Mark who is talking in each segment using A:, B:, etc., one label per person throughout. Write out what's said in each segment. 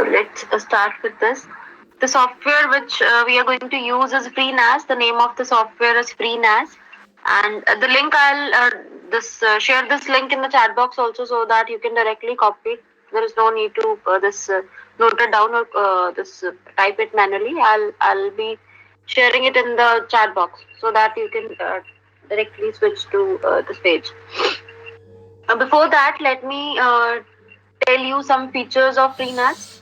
A: let's start with this. The software which we are going to use is FreeNAS. The name of the software is FreeNAS, and the link I'll this share this link in the chat box also, so that you can directly copy it. There is no need to this note it down or this type it manually. I'll be sharing it in the chat box so that you can directly switch to this page. Before that, let me tell you some features of FreeNAS.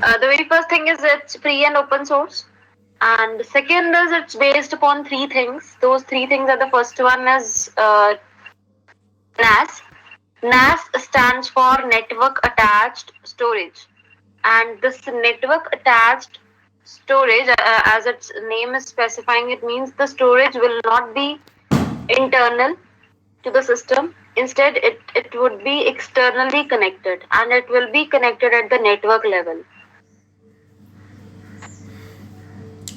A: The very first thing is it's free and open source. And the second is it's based upon three things. Those three things are, the first one is NAS. NAS stands for Network Attached Storage. And this network attached storage, as its name is specifying, it means the storage will not be internal to the system. Instead, it would be externally connected, and it will be connected at the network level.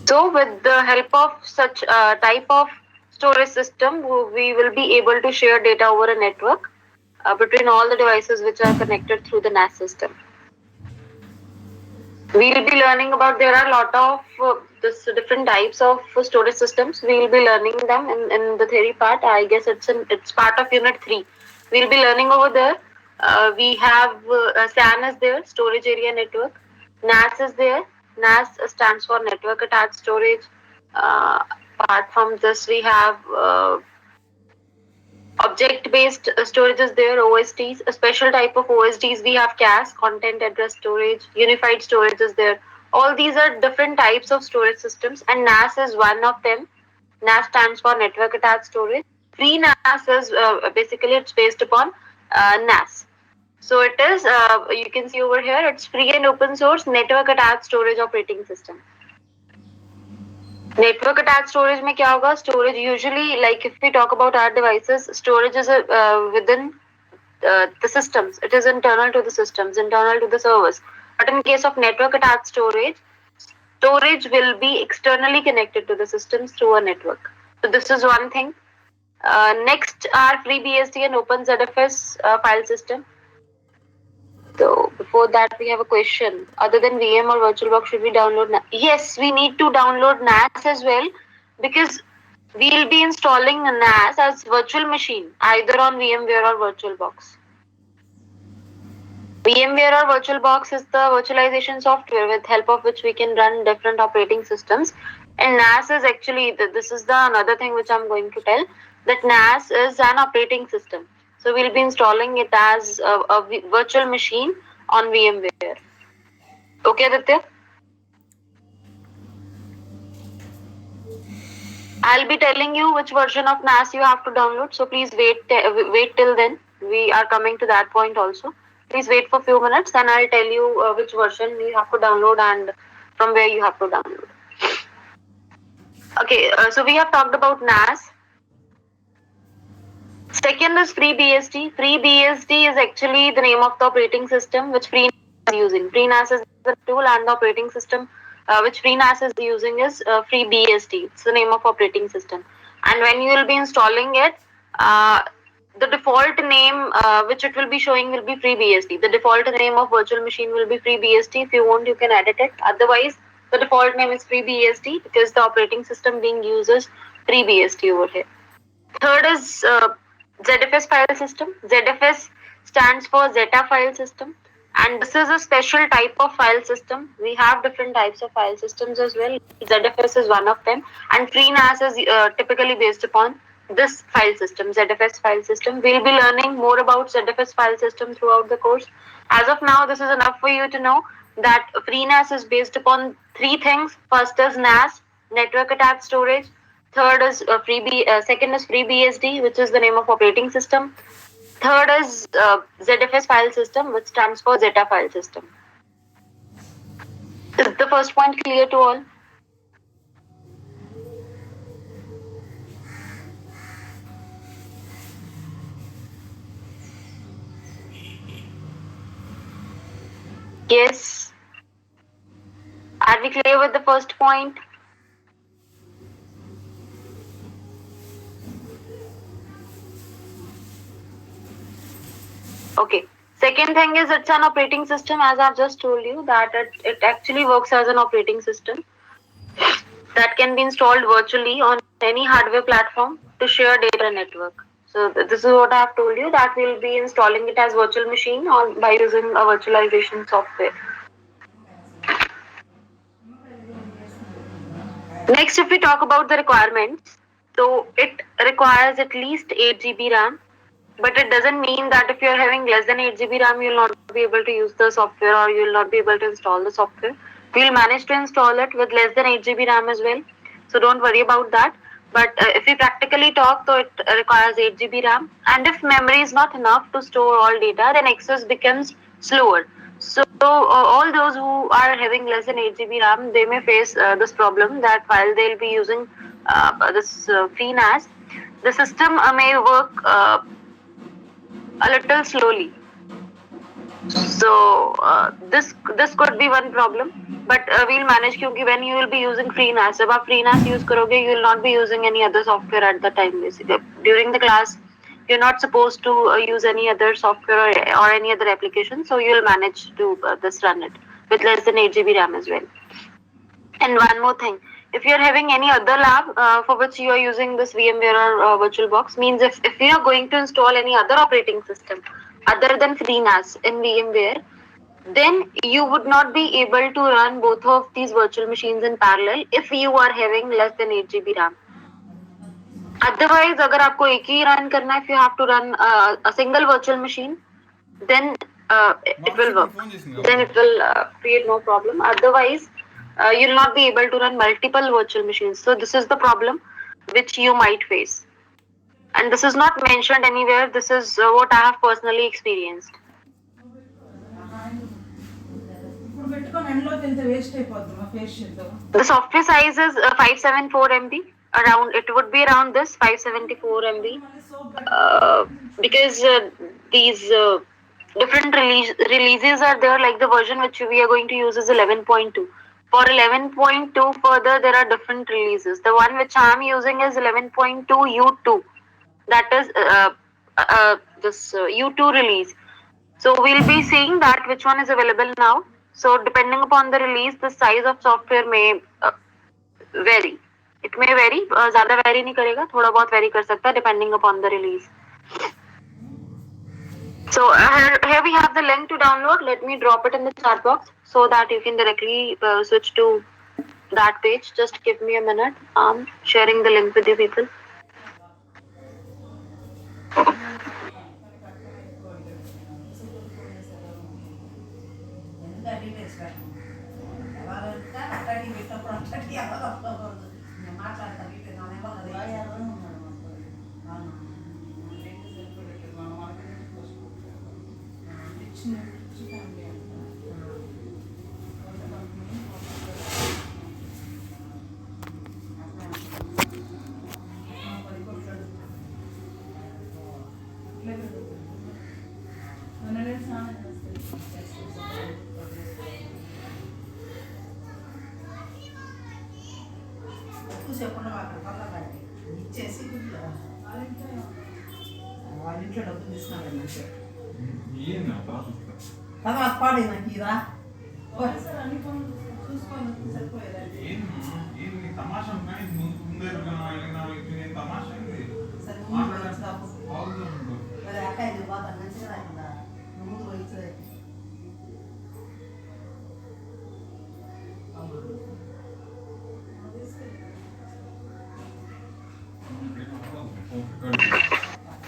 A: So with the help of such type of storage system, we will be able to share data over a network between all the devices which are connected through the NAS system. We'll be learning about, there are a lot of this different types of storage systems. We'll be learning them in the theory part. I guess it's part of unit 3. We'll be learning over there. We have SAN is there, storage area network. NAS is there. NAS stands for network attached storage. Apart from this, we have object-based storage is there, OSDs. A special type of OSDs we have CAS, content address storage. Unified storage is there. All these are different types of storage systems, and NAS is one of them. NAS stands for network attached storage. FreeNAS is basically it's based upon NAS. So it is, you can see over here, it's free and open source network attached storage operating system. Network attached storage में क्या होगा? Storage usually, like if we talk about our devices, storage is within the systems. It is internal to the systems, internal to the servers. But in case of network attached storage, storage will be externally connected to the systems through a network. So this is one thing. Next are FreeBSD and OpenZFS file system. So before that, we have a question. Other than VM or VirtualBox, should we download NAS? Yes, we need to download NAS as well, because we'll be installing a NAS as virtual machine either on VMware or VirtualBox. VMware or VirtualBox is the virtualization software with help of which we can run different operating systems. And NAS is actually, this is the another thing which I'm going to tell, that NAS is an operating system. So we'll be installing it as a virtual machine on VMware. Okay, Aditya? I'll be telling you which version of NAS you have to download. So please wait till then. We are coming to that point also. Please wait for a few minutes, and I'll tell you which version you have to download and from where you have to download. Okay, so we have talked about NAS. Second is FreeBSD. FreeBSD is actually the name of the operating system which FreeNAS is using. FreeNAS is the tool, and the operating system which FreeNAS is using is FreeBSD. It's the name of operating system. And when you will be installing it, the default name which it will be showing will be FreeBSD. The default name of virtual machine will be FreeBSD. If you want, you can edit it. Otherwise, the default name is FreeBSD because the operating system being used is FreeBSD over here. Third is ZFS file system. ZFS stands for Zeta file system, and this is a special type of file system. We have different types of file systems as well. ZFS is one of them, and FreeNAS is typically based upon this file system, ZFS file system. We'll be learning more about ZFS file system throughout the course. As of now, this is enough for you to know that FreeNAS is based upon three things. First is NAS, network attached storage. Third is second is FreeBSD, which is the name of operating system. Third is ZFS file system, which stands for Zeta file system. Is the first point clear to all? Yes. Are we clear with the first point? Okay. Second thing is it's an operating system, as I've just told you, that it actually works as an operating system that can be installed virtually on any hardware platform to share data network. So this is what I have told you, that we'll be installing it as virtual machine on by using a virtualization software. Next, if we talk about the requirements, so it requires at least 8 GB RAM, but it doesn't mean that if you're having less than 8 GB RAM, you'll not be able to use the software or you'll not be able to install the software. We'll manage to install it with less than 8 GB RAM as well. So don't worry about that. But if we practically talk, so it requires 8 GB RAM. And if memory is not enough to store all data, then access becomes slower. So all those who are having less than 8 GB RAM, they may face this problem that while they'll be using this FreeNAS, the system may work a little slowly. So this could be one problem, but we'll manage क्योंकि when you will be using FreeNAS, जब आप FreeNAS use करोगे, you will not be using any other software at the time. Basically, during the class, you're not supposed to use any other software or any other application, so you'll manage to this run it with less than 8 GB RAM as well. And one more thing, if you're having any other lab for which you are using this VMware or VirtualBox, means if you are going to install any other operating system other than FreeNAS in VMware, then you would not be able to run both of these virtual machines in parallel if you are having less than 8 GB RAM. Otherwise, अगर आपको एक ही run करना है, if you have to run a single virtual machine, then it will work. Then it will create no problem. Otherwise, you'll not be able to run multiple virtual machines. So this is the problem which you might face. And this is not mentioned anywhere. This is what I have personally experienced. The software size is 574 MB. Around it would be around this 574 MB. Because these different releases are there, like the version which we are going to use is 11.2. For 11.2 further, there are different releases. The one which I am using is 11.2 U2. That is this U2 release. So we'll be seeing that which one is available now. So depending upon the release, the size of software may vary. It may vary. ज़्यादा vary नहीं करेगा, थोड़ा बहुत vary कर सकता है depending upon the release. So here we have the link to download. Let me drop it in the chat box so that you can directly switch to that page. Just give me a minute. I'm sharing the link with you people.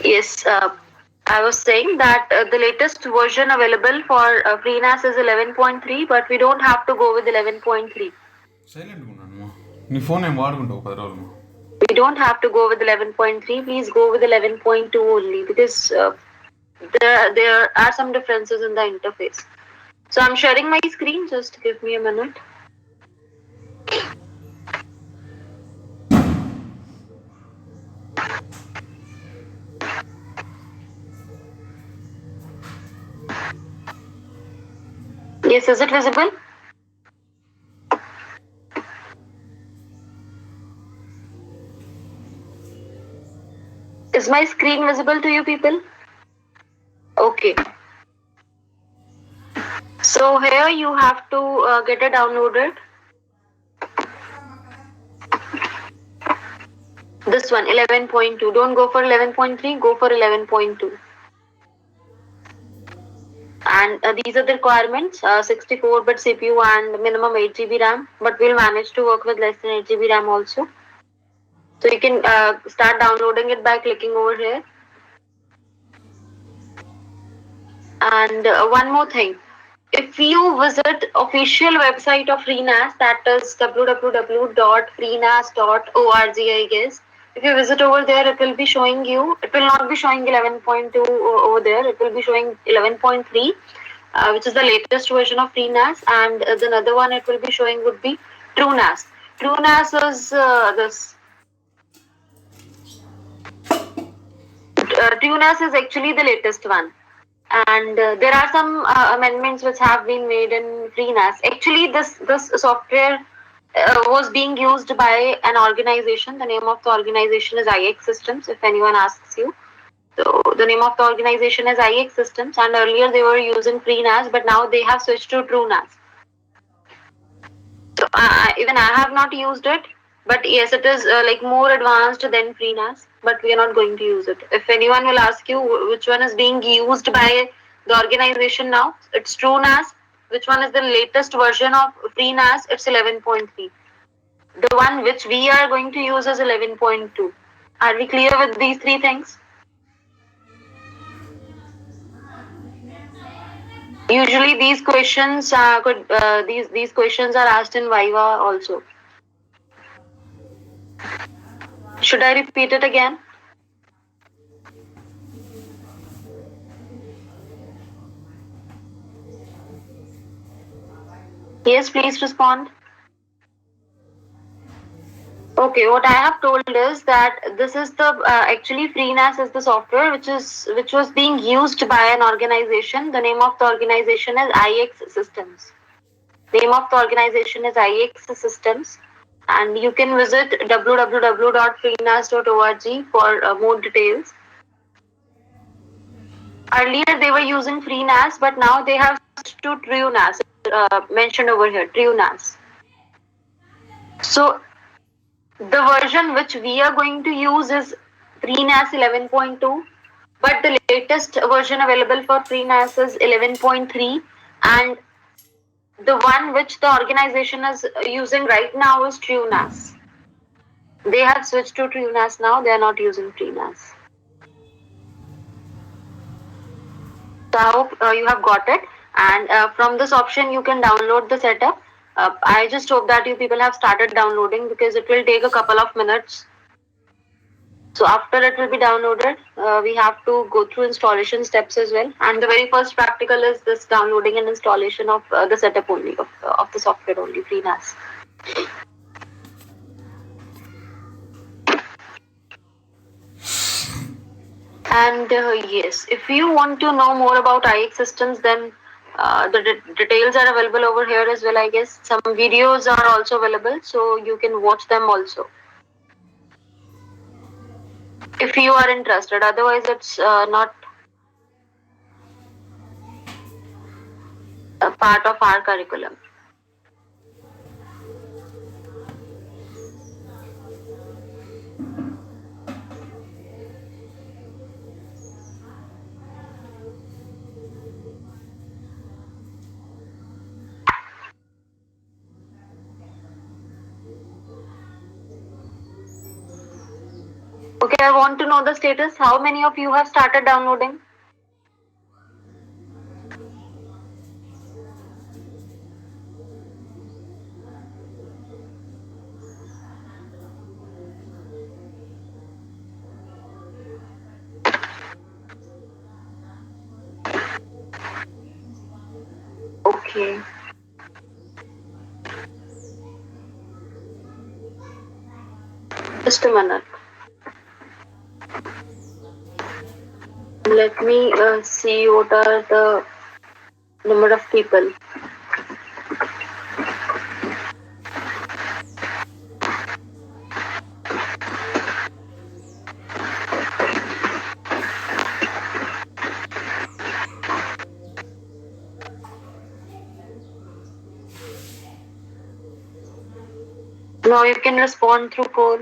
A: Yes, I was saying that the latest version available for FreeNAS is 11.3, but we don't have to go with 11.3. We don't have to go with 11.3. Please go with 11.2 only, because there are some differences in the interface. So I'm sharing my screen. Just give me a minute. Yes, is it visible? Is my screen visible to you people? Okay. So here you have to get it downloaded. This one, 11.2. Don't go for 11.3, go for 11.2. And these are the requirements, 64-bit CPU and minimum 8 GB RAM, but we'll manage to work with less than 8 GB RAM also. So you can start downloading it by clicking over here. And one more thing, if you visit official website of FreeNAS, that is www.freenas.org, I guess. If you visit over there, it will be showing you, it will not be showing 11.2 over there, it will be showing 11.3, which is the latest version of FreeNAS, and the another one it will be showing would be TrueNAS. TrueNAS is TrueNAS is actually the latest one. And there are some amendments which have been made in FreeNAS. Actually, this software was being used by an organization. The name of the organization is IX Systems, if anyone asks you. So the name of the organization is IX Systems, and earlier they were using FreeNAS, but now they have switched to TrueNAS. So even I have not used it, but yes, it is like more advanced than FreeNAS, but we are not going to use it. If anyone will ask you which one is being used by the organization now, it's TrueNAS. Which one is the latest version of FreeNAS? It's 11.3. The one which we are going to use is 11.2. Are we clear with these three things? Usually these questions these questions are asked in Viva also. Should I repeat it again? Yes, please respond. Okay, what I have told is that this is the actually FreeNAS is the software which was being used by an organization. The name of the organization is IX Systems. The name of the organization is IX Systems, and you can visit www.freenas.org for more details. Earlier they were using FreeNAS, but now they have switched to TrueNAS, mentioned over here, TrueNAS. So the version which we are going to use is FreeNAS 11.2, but the latest version available for FreeNAS is 11.3, and the one which the organization is using right now is TrueNAS. They have switched to TrueNAS now, they are not using FreeNAS. So I hope you have got it, and from this option you can download the setup. I just hope that you people have started downloading, because it will take a couple of minutes. So after it will be downloaded, we have to go through installation steps as well. And the very first practical is this downloading and installation of the setup only, of the software only, FreeNAS. And yes, if you want to know more about IX Systems, then the details are available over here as well, I guess. Some videos are also available, so you can watch them also, if you are interested. Otherwise, it's not a part of our curriculum. Okay, I want to know the status. How many of you have started downloading? Okay. Just a minute. Let me see what are the number of people. Now you can respond through poll.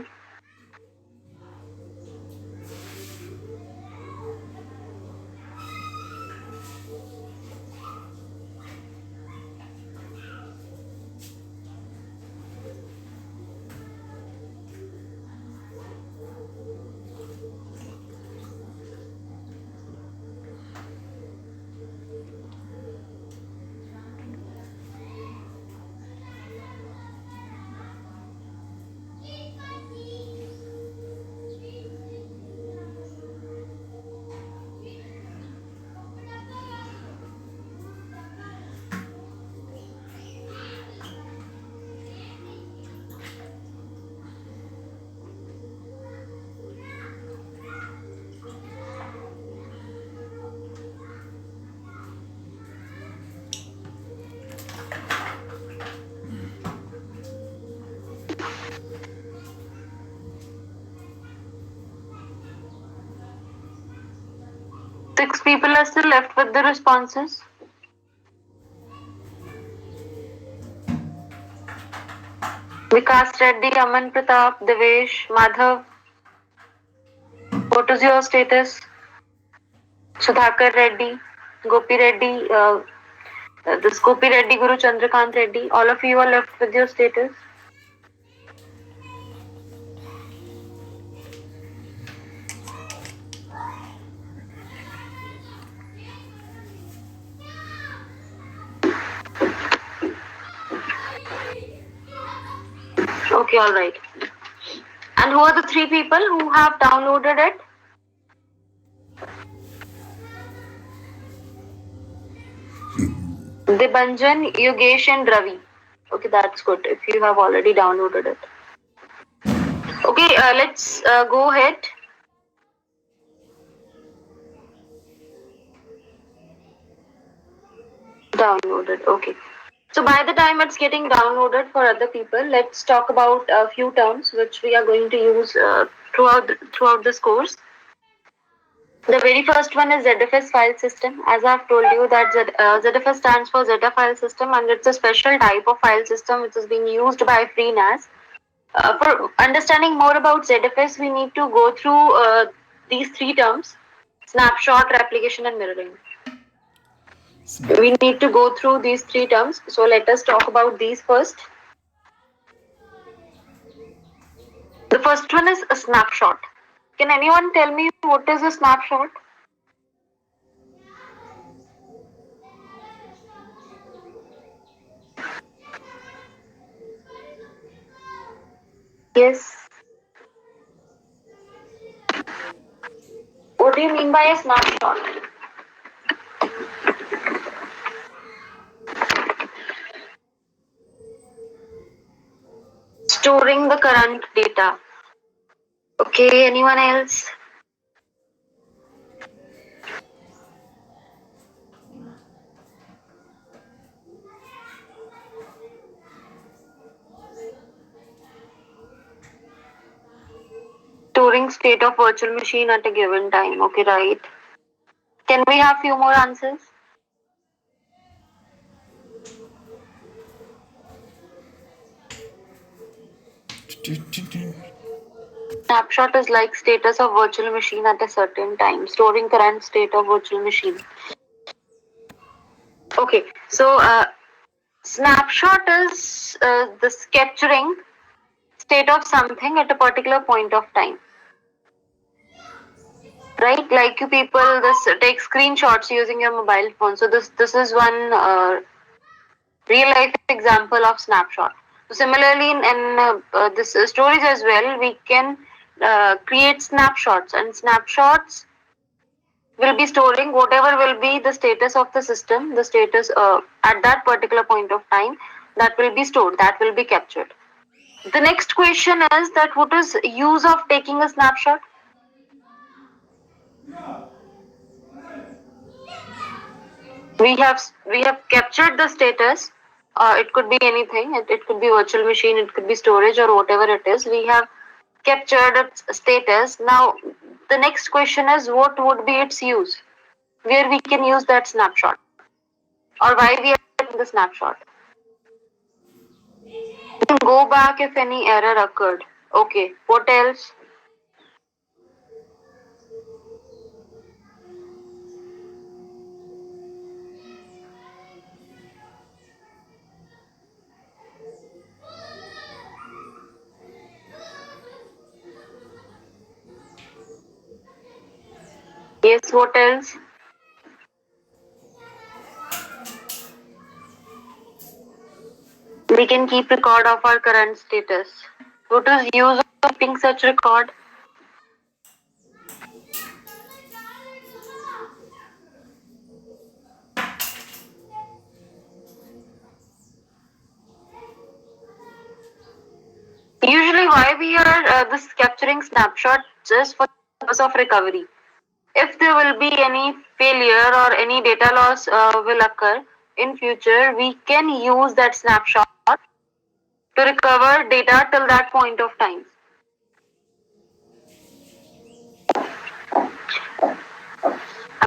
A: Six people are still left with the responses. Vikas Reddy, Aman Pratap, Devesh, Madhav. What is your status? Sudhakar Reddy, Gopi Reddy, this Gopi Reddy, Guru Chandrakant Reddy. All of you are left with your status. Okay, all right. And who are the three people who have downloaded it? Dibanjan, Yogesh, and Ravi. Okay, that's good if you have already downloaded it. Okay, let's go ahead. Downloaded. Okay. So by the time it's getting downloaded for other people, let's talk about a few terms which we are going to use throughout this course. The very first one is ZFS file system. As I've told you that ZFS stands for Zeta file system, and it's a special type of file system which is being used by FreeNAS. For understanding more about ZFS, we need to go through these three terms: snapshot, replication, and mirroring. We need to go through these three terms. So let us talk about these first. The first one is a snapshot. Can anyone tell me what is a snapshot? Yes. What do you mean by a snapshot? Storing the current data. Okay, anyone else? Storing state of virtual machine at a given time. Okay, right. Can we have few more answers? Snapshot is like status of virtual machine at a certain time, storing current state of virtual machine. Okay, so snapshot is this capturing state of something at a particular point of time. Right, like you people this take screenshots using your mobile phone. So this is one real life example of snapshot. So similarly, in this stories as well, we can create snapshots, and snapshots will be storing whatever will be the status of the system, the status at that particular point of time, that will be stored, that will be captured. The next question is that what is use of taking a snapshot? We have captured the status. It could be anything. It could be virtual machine. It could be storage or whatever it is. We have captured its status. Now, the next question is what would be its use? Where we can use that snapshot, or why we are taking the snapshot? You can go back if any error occurred. Okay, what else? Yes, what else? We can keep record of our current status. What is use of keeping such record? Usually, why we are this capturing snapshot just for the purpose of recovery. If there will be any failure or any data loss will occur in future, we can use that snapshot to recover data till that point of time.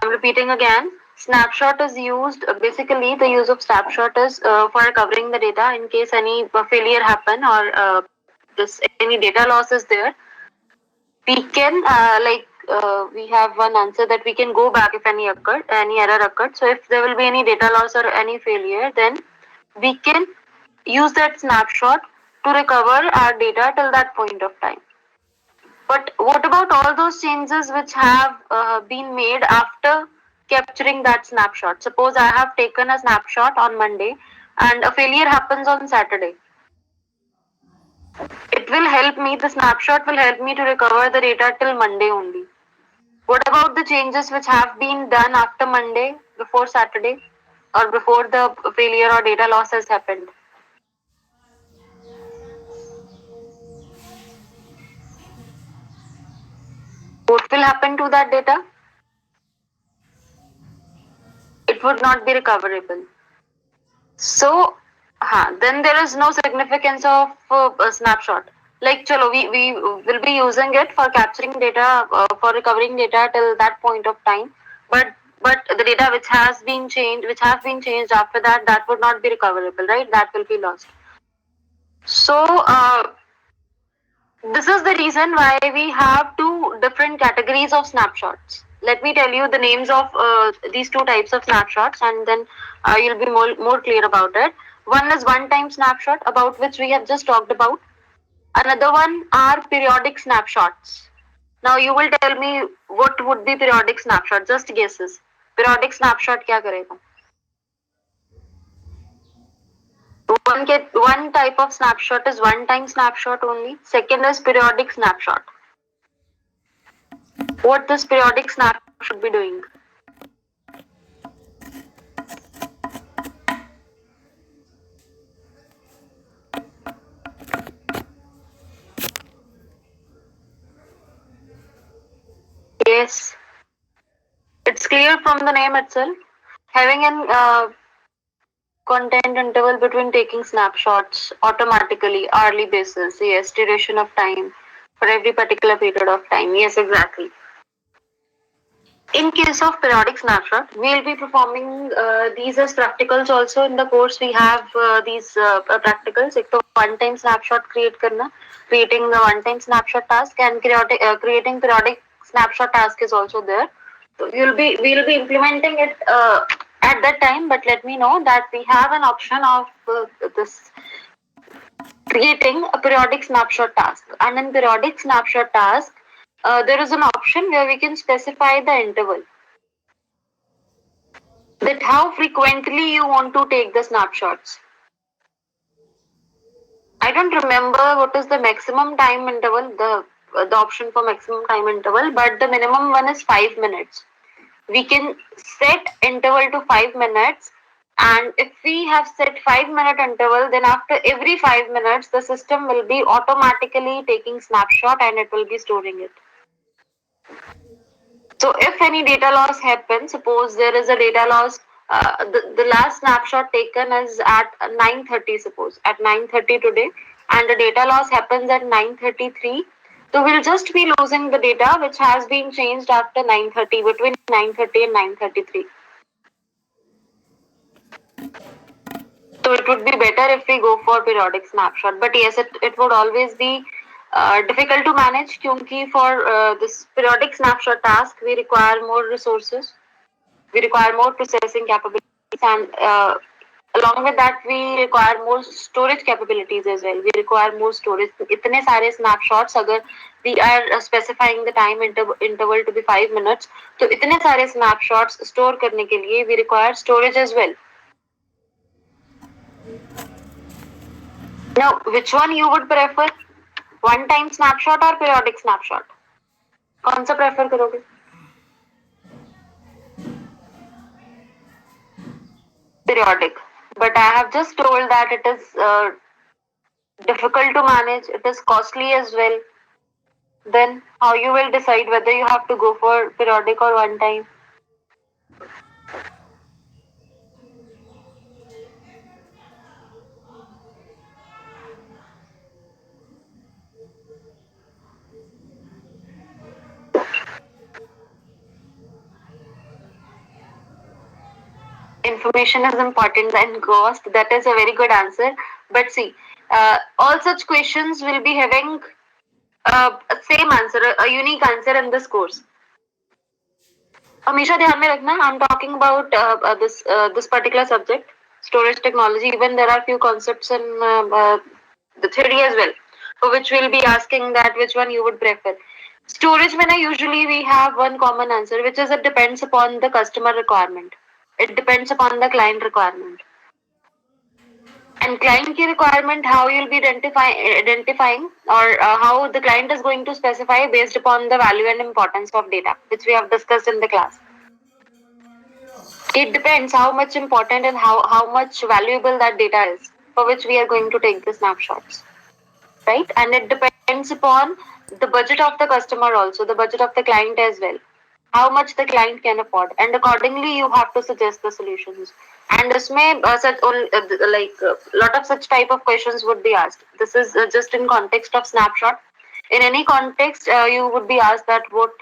A: I'm repeating again. Snapshot is used basically the use of snapshot is for recovering the data in case any failure happen or this any data loss is there. We can we have one answer that we can go back if any error occurred. So if there will be any data loss or any failure, then we can use that snapshot to recover our data till that point of time. But what about all those changes which have been made after capturing that snapshot? Suppose I have taken a snapshot on Monday and a failure happens on Saturday. It will help me, the snapshot will help me to recover the data till Monday only. What about the changes which have been done after Monday, before Saturday, or before the failure or data loss has happened? What will happen to that data? It would not be recoverable. So, then there is no significance of a snapshot. Like, chalo, we will be using it for capturing data, for recovering data till that point of time. But the data which have been changed after that, that would not be recoverable, right? That will be lost. So, this is the reason why we have two different categories of snapshots. Let me tell you the names of these two types of snapshots, and then you'll be more clear about it. One is one-time snapshot, about which we have just talked about. Another one are periodic snapshots. Now you will tell me what would be periodic snapshot. Just guesses. Periodic snapshot क्या करेगा? One type of snapshot is one-time snapshot only. Second is periodic snapshot. What this periodic snapshot should be doing? Yes, it's clear from the name itself. Having an content interval between taking snapshots automatically, hourly basis. Yes, duration of time for every particular period of time. Yes, exactly. In case of periodic snapshot, we'll be performing these as practicals also in the course. We have these practicals. एक तो one-time snapshot creating the one-time snapshot task, and creating periodic snapshot task is also there. So we'll be implementing it at that time. But let me know that we have an option of this creating a periodic snapshot task, and in periodic snapshot task, there is an option where we can specify the interval, that how frequently you want to take the snapshots. I don't remember what is the maximum time interval, the option for maximum time interval, but the minimum one is 5 minutes. We can set interval to 5 minutes, and if we have set 5 minute interval, then after every 5 minutes, the system will be automatically taking snapshot and it will be storing it. So if any data loss happens, suppose there is a data loss, the last snapshot taken is at 9:30, suppose at 9:30 today, and the data loss happens at 9:33. So we'll just be losing the data which has been changed after 9:30, between 9:30 and 9:33. So it would be better if we go for periodic snapshot. But yes, it would always be difficult to manage because for this periodic snapshot task, we require more resources, we require more processing capabilities, and along with that, we require more storage capabilities as well. We require more storage. इतने सारे snapshots अगर we are specifying the time interval to be 5 minutes, तो इतने सारे snapshots store करने के लिए we require storage as well. Now, which one you would prefer? One time snapshot or periodic snapshot? कौन सा prefer करोगे? Periodic. But I have just told that it is difficult to manage, it is costly as well. Then how you will decide whether you have to go for periodic or one time? Information is important than cost. That is a very good answer. But see, all such questions will be having a same answer, a unique answer in this course. हमेशा ध्यान में रखना, I'm talking about this particular subject, storage technology. Even there are few concepts in the theory as well, for which we'll be asking that which one you would prefer. Storage में ना usually we have one common answer, which is it depends upon the customer requirement. It depends upon the client requirement. And client key requirement, how you'll be identifying or how the client is going to specify based upon the value and importance of data, which we have discussed in the class. It depends how much important and how much valuable that data is for which we are going to take the snapshots, right? And it depends upon the budget of the customer also, the budget of the client as well, how much the client can afford, and accordingly you have to suggest the solutions. And this may such lot of such type of questions would be asked. This is just in context of snapshot. In any context, you would be asked that what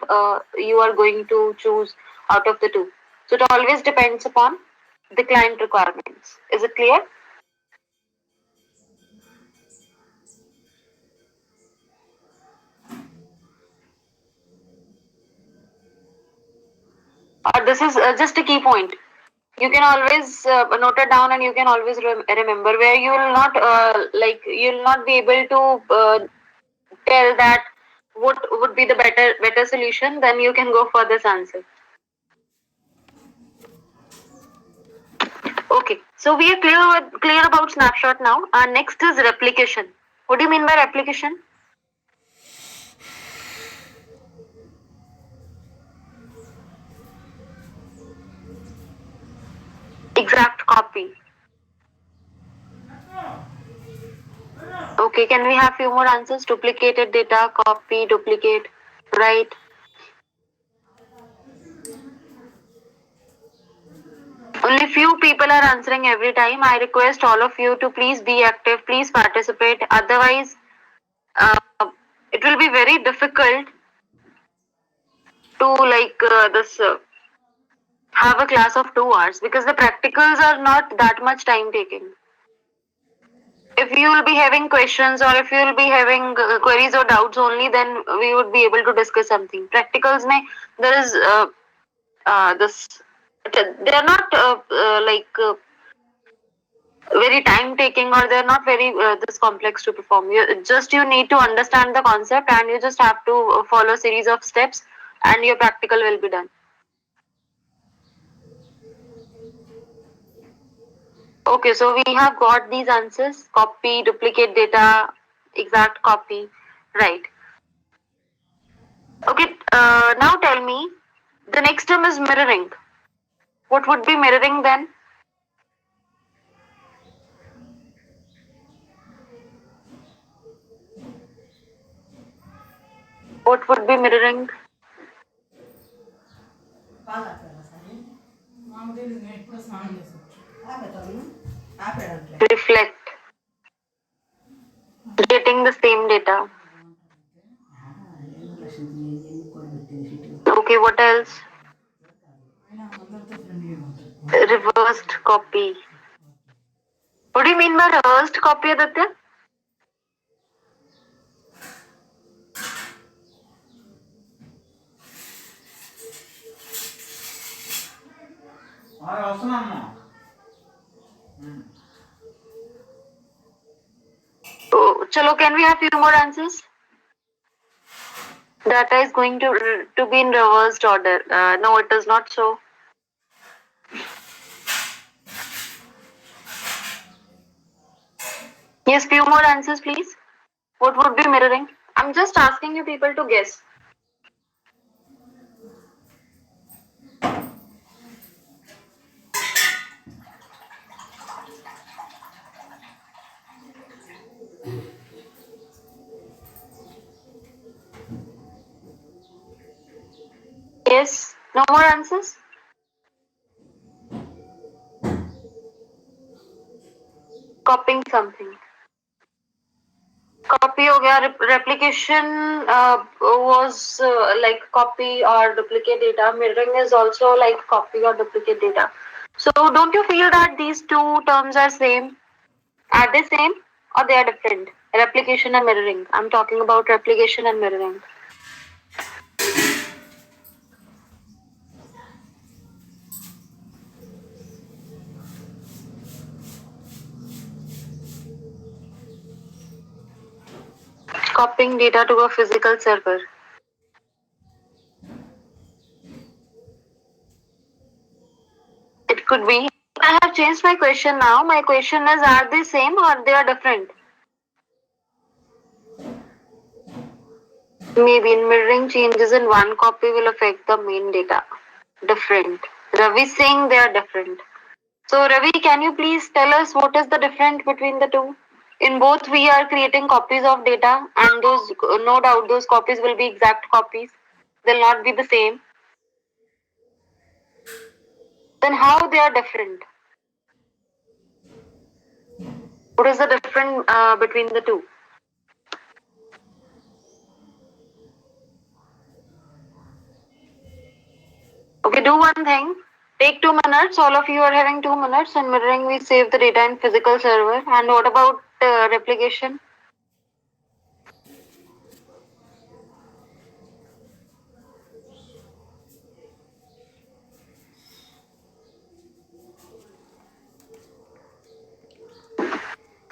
A: you are going to choose out of the two. So it always depends upon the client requirements. Is it clear? Or this is just a key point. You can always note it down, and you can always remember where you will not you'll not be able to tell that what would be the better solution. Then you can go for this answer. Okay, so we are clear about snapshot now. Next is replication. What do you mean by replication? Exact copy. Okay, can we have few more answers? Duplicated data, copy, duplicate, right? Only few people are answering every time. I request all of you to please be active, please participate. Otherwise, uh, it will be very difficult to have a class of 2 hours because the practicals are not that much time taking. If you will be having questions or if you will be having queries or doubts only, then we would be able to discuss something. Practicals, there is this. They are not very time taking, or they're not very this complex to perform. You need to understand the concept, and you just have to follow a series of steps, and your practical will be done. Okay, so we have got these answers: copy, duplicate data, exact copy, right? Okay, now tell me, the next term is mirroring. What would be mirroring then? What would be mirroring? Reflect. Getting the same data. Okay, what else? Reversed copy. What do you mean by reversed copy, Aditya? Oh, chalo, can we have few more answers? Data is going to be in reversed order. No, it is not so. Yes, few more answers, please. What would be mirroring? I'm just asking you people to guess. Yes, no more answers? Copying something. Copy हो गया, replication was like copy or duplicate data. Mirroring is also like copy or duplicate data. So don't you feel that these two terms are same? Are they same or they are different? Replication and mirroring. I'm talking about replication and mirroring. Copying data to a physical server. It could be. I have changed my question now. My question is, are they same or they are different? Maybe in mirroring changes in one copy will affect the main data. Different. Ravi is saying they are different. So Ravi, can you please tell us what is the difference between the two? In both we are creating copies of data and those no doubt those copies will be exact copies. They'll not be the same. Then how they are different? What is the difference between the two? Okay, do one thing. Take 2 minutes. All of you are having 2 minutes. In mirroring, we save the data in physical server. And what about replication?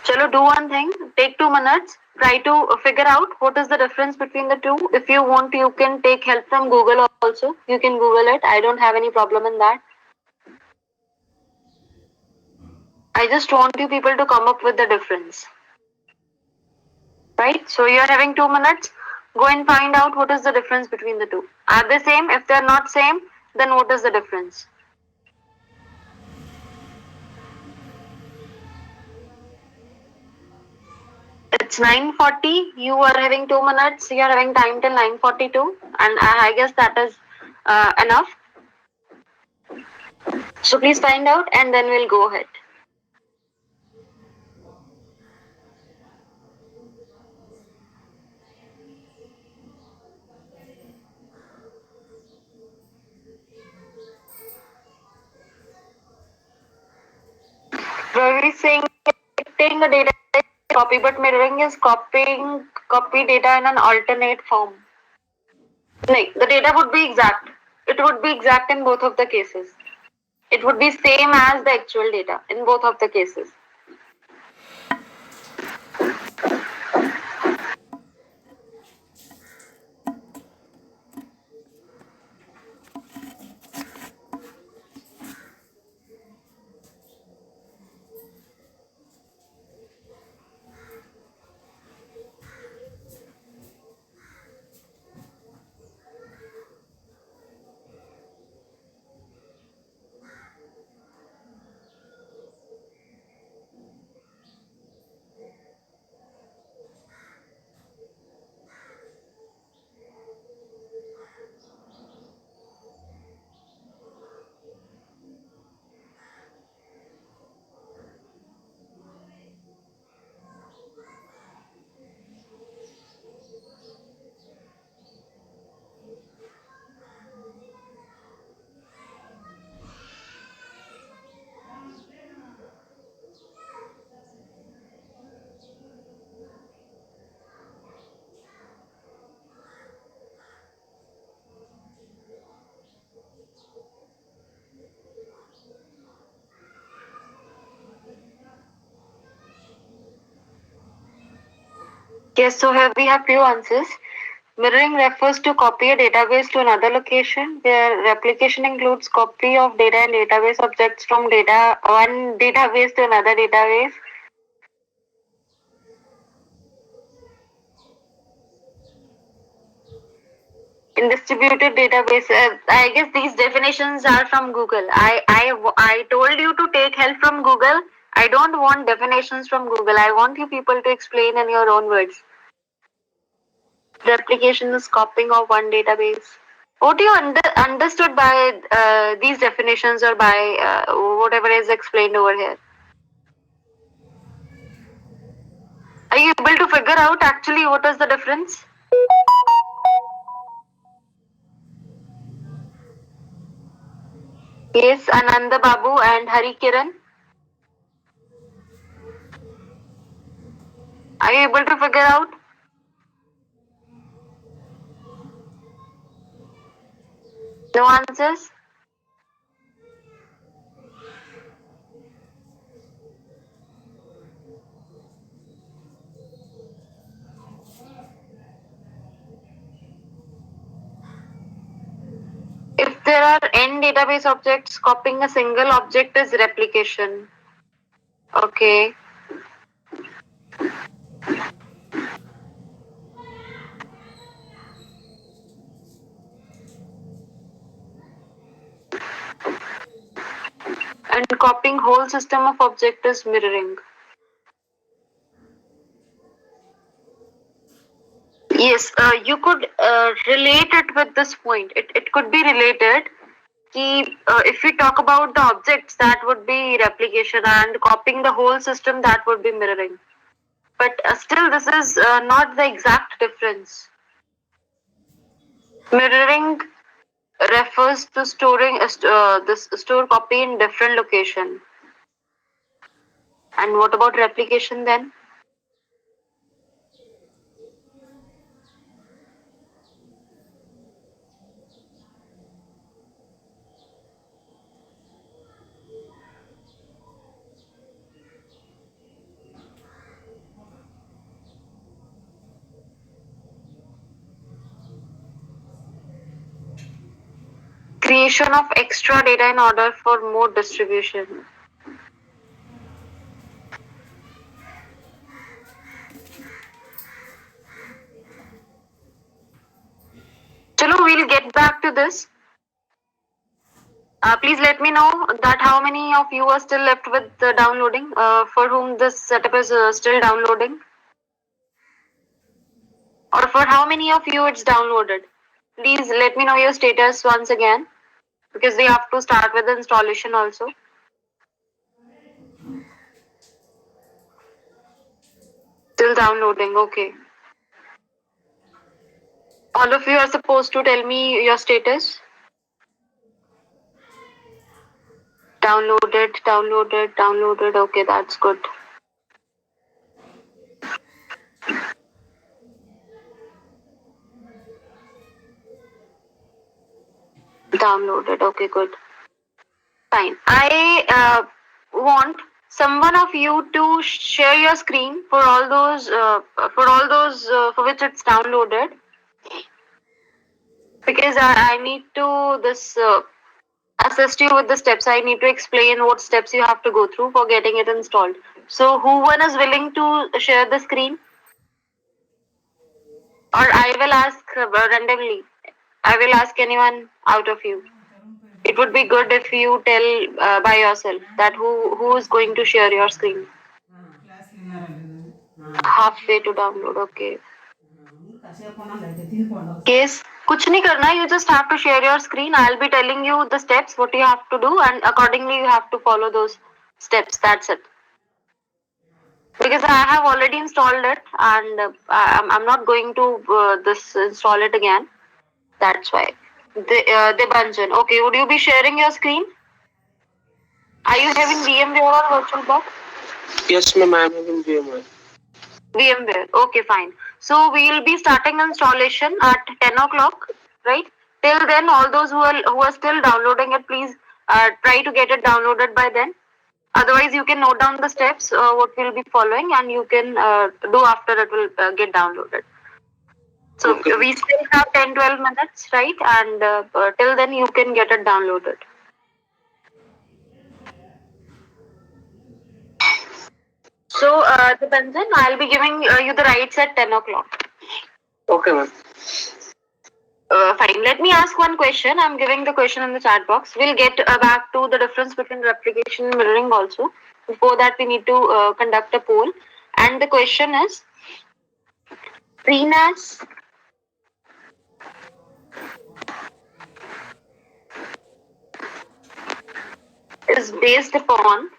A: Chalo, do one thing. Take 2 minutes. Try to figure out what is the difference between the two. If you want, you can take help from Google also. You can Google it. I don't have any problem in that. I just want you people to come up with the difference. Right? So you're having 2 minutes. Go and find out what is the difference between the two. Are they same? If they're not same, then what is the difference? It's 9:40. You are having 2 minutes. You are having time till 9:42, and I guess that is enough. So please find out, and then we'll go ahead. Ravi is saying taking a data copy, but mirroring is copying copy data in an alternate form. Like the data would be exact. It would be exact in both of the cases. It would be same as the actual data in both of the cases. Yes, so here we have few answers. Mirroring refers to copy a database to another location, where replication includes copy of data and database objects from one database to another database. In distributed database, I guess these definitions are from Google. I told you to take help from Google. I don't want definitions from Google. I want you people to explain in your own words. Replication is copying of one database. What you understood by these definitions or by whatever is explained over here? Are you able to figure out actually what is the difference? Yes, Ananda Babu and Hari Kiran. Are you able to figure out? No answers? If there are n database objects, copying a single object is replication. Okay. And copying whole system of object is mirroring. Yes, you could relate it with this point. It could be related. If we talk about the objects, that would be replication, and copying the whole system, that would be mirroring. But still, this is not the exact difference. Mirroring refers to storing this store copy in different location. And what about replication then? Creation of extra data in order for more distribution. Chalo, we'll get back to this. Please let me know that how many of you are still left with the downloading, for whom this setup is still downloading, or for how many of you it's downloaded. Please let me know your status once again, because we have to start with the installation also. Still downloading, okay. All of you are supposed to tell me your status. Downloaded, downloaded, downloaded. Okay, that's good. Downloaded. Okay, good. Fine. I want someone of you to share your screen for all those for which it's downloaded, because I need to this assist you with the steps. I need to explain what steps you have to go through for getting it installed. So, who one is willing to share the screen, or I will ask randomly. I will ask anyone out of you. It would be good if you tell by yourself that who is going to share your screen. Halfway to download. Okay. Case कुछ नहीं करना. You just have to share your screen. I'll be telling you the steps what you have to do, and accordingly you have to follow those steps. That's it. Because I have already installed it, and I'm not going to this install it again. That's why. Debanjan. Okay, would you be sharing your screen? Are you having VMware or VirtualBox?
B: Yes, ma'am, I am having VMware.
A: VMware. Okay, fine. So we'll be starting installation at 10 o'clock, right? Till then, all those who are still downloading it, please try to get it downloaded by then. Otherwise, you can note down the steps what we'll be following, and you can do after it will get downloaded. So
B: Okay.
A: we still have 10-12 minutes, right? And till then you can get it downloaded. So Dipanjan, I'll be giving you the rights at 10 o'clock.
B: Okay, ma'am.
A: Fine. Let me ask one question. I'm giving the question in the chat box. We'll get back to the difference between replication and mirroring also. Before that, we need to conduct a poll. And the question is, FreeNAS is based upon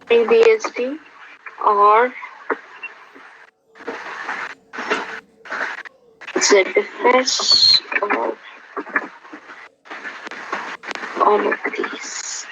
A: FreeBSD or ZFS or all of these.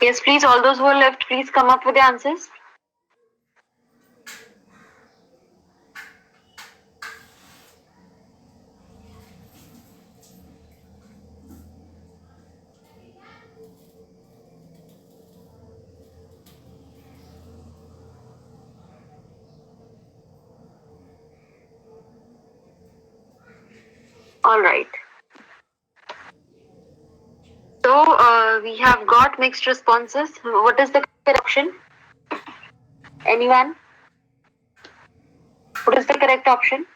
A: Yes, please, all those who are left, please come up with the answers. All right. So we have got mixed responses. What is the correct option? Anyone? What is the correct option?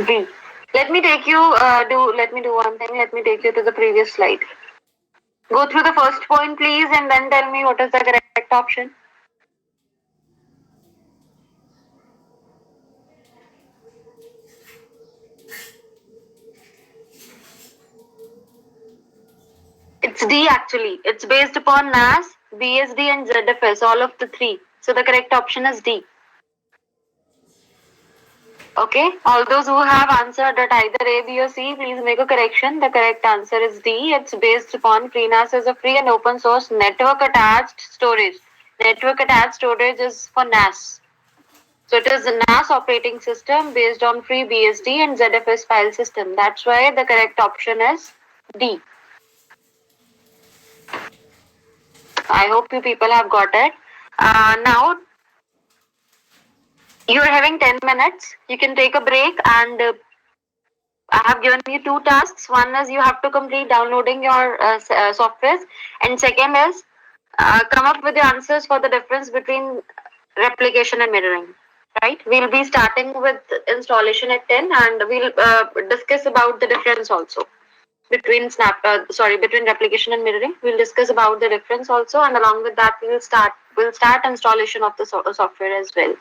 A: B. Let me take you let me do one thing. Let me take you to the previous slide. Go through the first point, please, and then tell me what is the correct option. It's D actually. It's based upon NAS, BSD, and ZFS, all of the three. So the correct option is D. Okay, all those who have answered at either A, B, or C, please make a correction. The correct answer is D. It's based upon FreeNAS as a free and open source network attached storage. Network attached storage is for NAS. So it is a NAS operating system based on FreeBSD and ZFS file system. That's why the correct option is D. I hope you people have got it. Now you are having 10 minutes. You can take a break, and I have given you two tasks. One is you have to complete downloading your softwares, and second is come up with the answers for the difference between replication and mirroring. Right? We'll be starting with installation at 10, and we'll discuss about the difference also between between replication and mirroring. We'll discuss about the difference also, and along with that, we'll start installation of the software as well.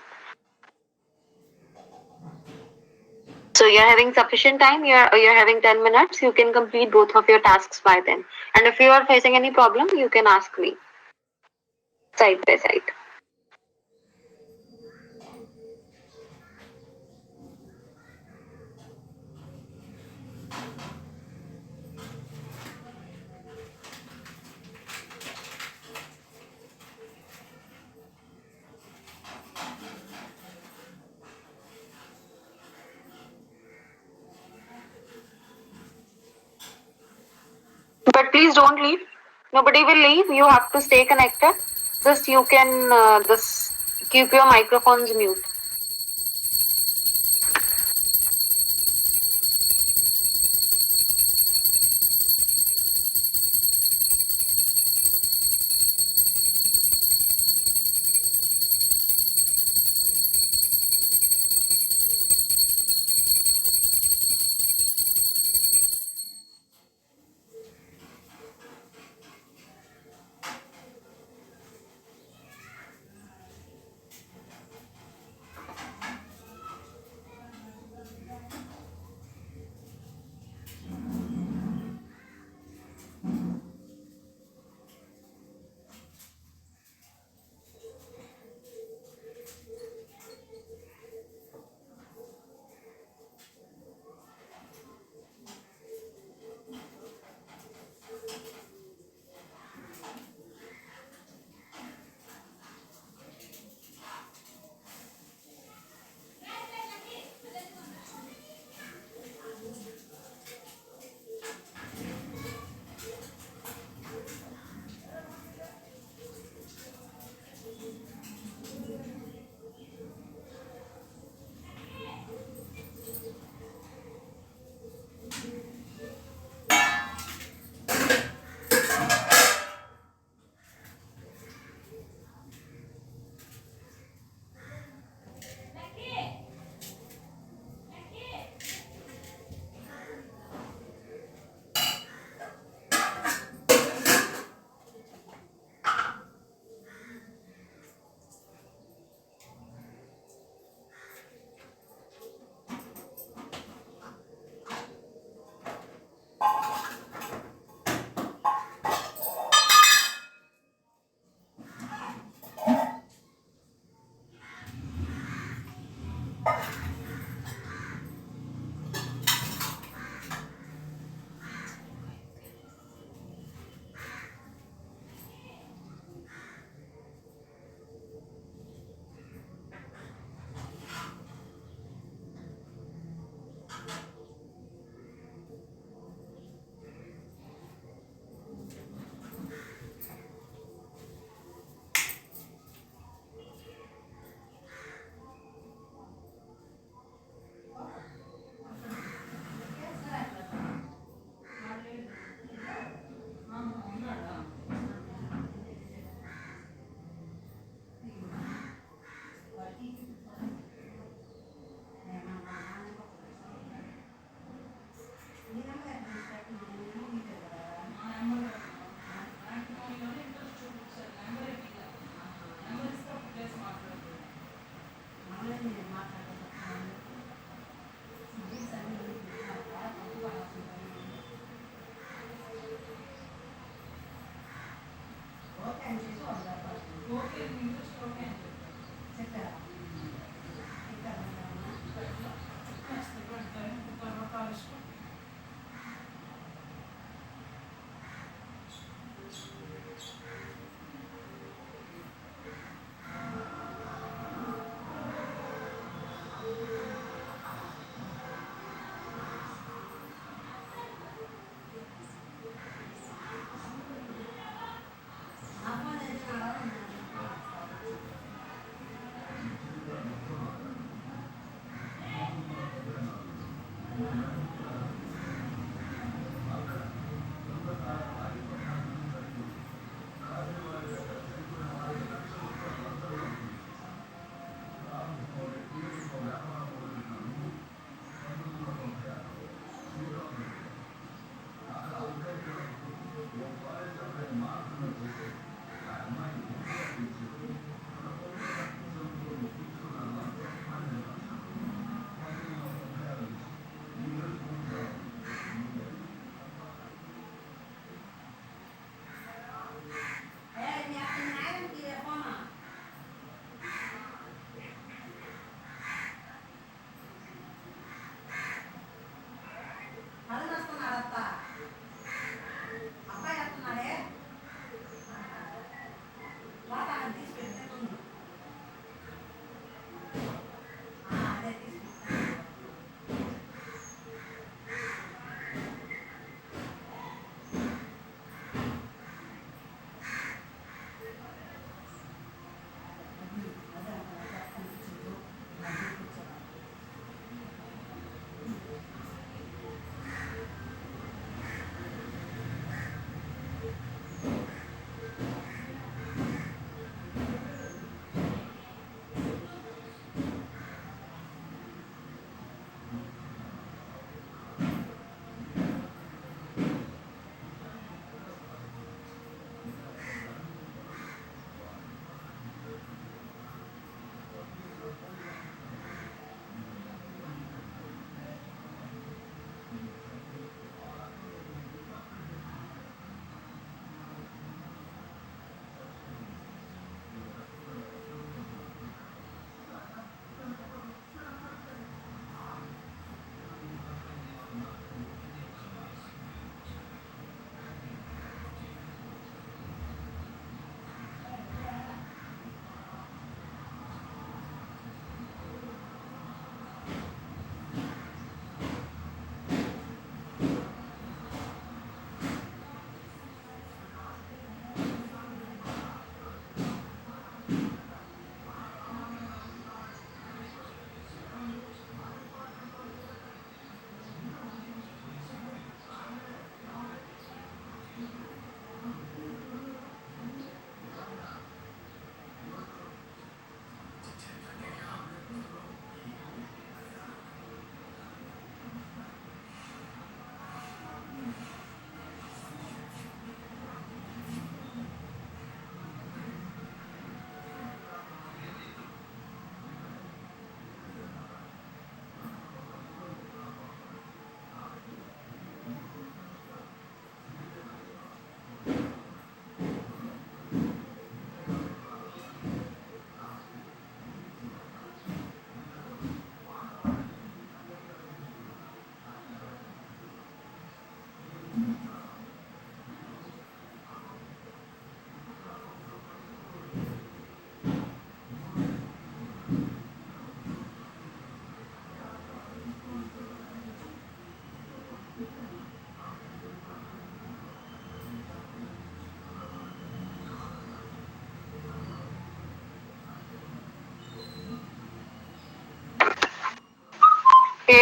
A: So you're having sufficient time. You're having 10 minutes. You can complete both of your tasks by then. And if you are facing any problem, you can ask me side by side. But please don't leave. Nobody will leave. You have to stay connected. Just you can just keep your microphones mute.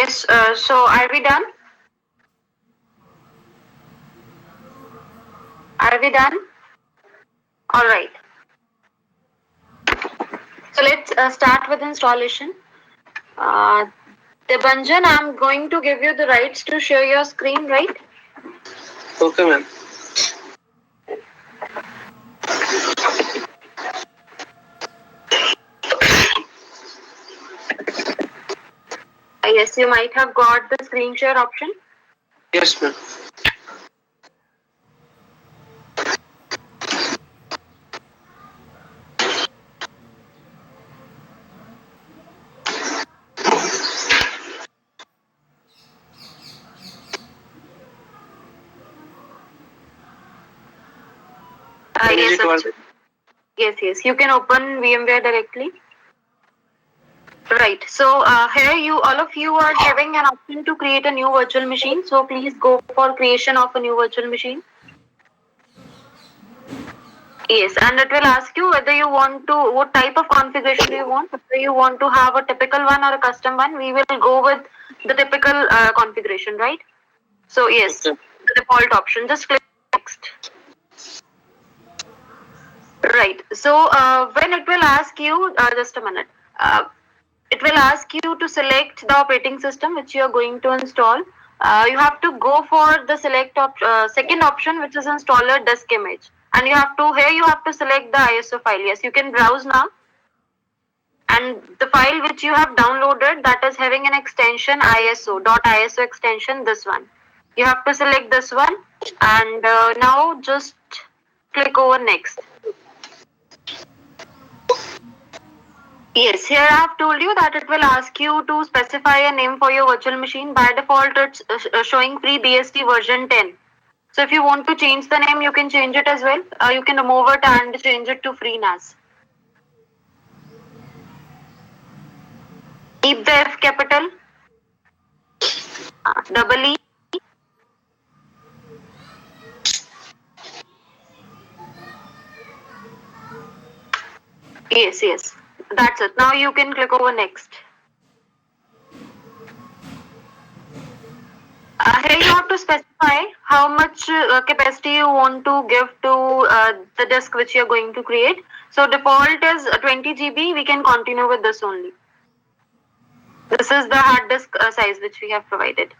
A: Yes, so are we done? Are we done? All right. So let's start with installation. Uh, Debanjan, I'm going to give you the rights to share your screen, right?
B: Okay, ma'am.
A: Yes, you might have got the screen share option.
B: Yes, ma'am.
A: Yes,
B: Is it working?
A: yes. You can open VMware directly. Right. So here all of you are having an option to create a new virtual machine. So please go for creation of a new virtual machine. Yes, and it will ask you whether you want to, what type of configuration do you want, whether you want to have a typical one or a custom one. We will go with the typical configuration, right? So yes,
B: Okay.
A: the default option. Just click next. Right. So when it will ask you, just a minute, it will ask you to select the operating system which you are going to install. You have to go for the second option, which is installer disk image, and you have to select the ISO file. Yes, you can browse now, and the file which you have downloaded, that is having an extension ISO extension. This one, you have to select this one, and now just click over next. Yes, here I have told you that it will ask you to specify a name for your virtual machine. By default, it's showing FreeBSD version 10. So if you want to change the name, you can change it as well. You can remove it and change it to FreeNAS. Keep the F capital, double E. Yes. That's it. Now you can click over next. Here you have to specify how much capacity you want to give to the disk which you are going to create. So default is 20 GB. We can continue with this only. This is the hard disk size which we have provided.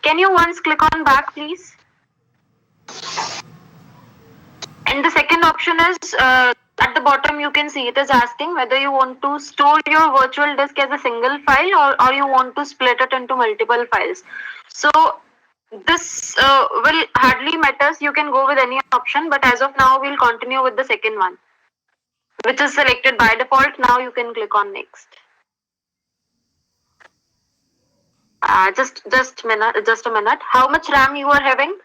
A: Can you once click on back, please? And the second option is at the bottom you can see it is asking whether you want to store your virtual disk as a single file or you want to split it into multiple files. So this will hardly matters. You can go with any option, but as of now we'll continue with the second one, which is selected by default. Now you can click on next. Just a minute. How much RAM you are having?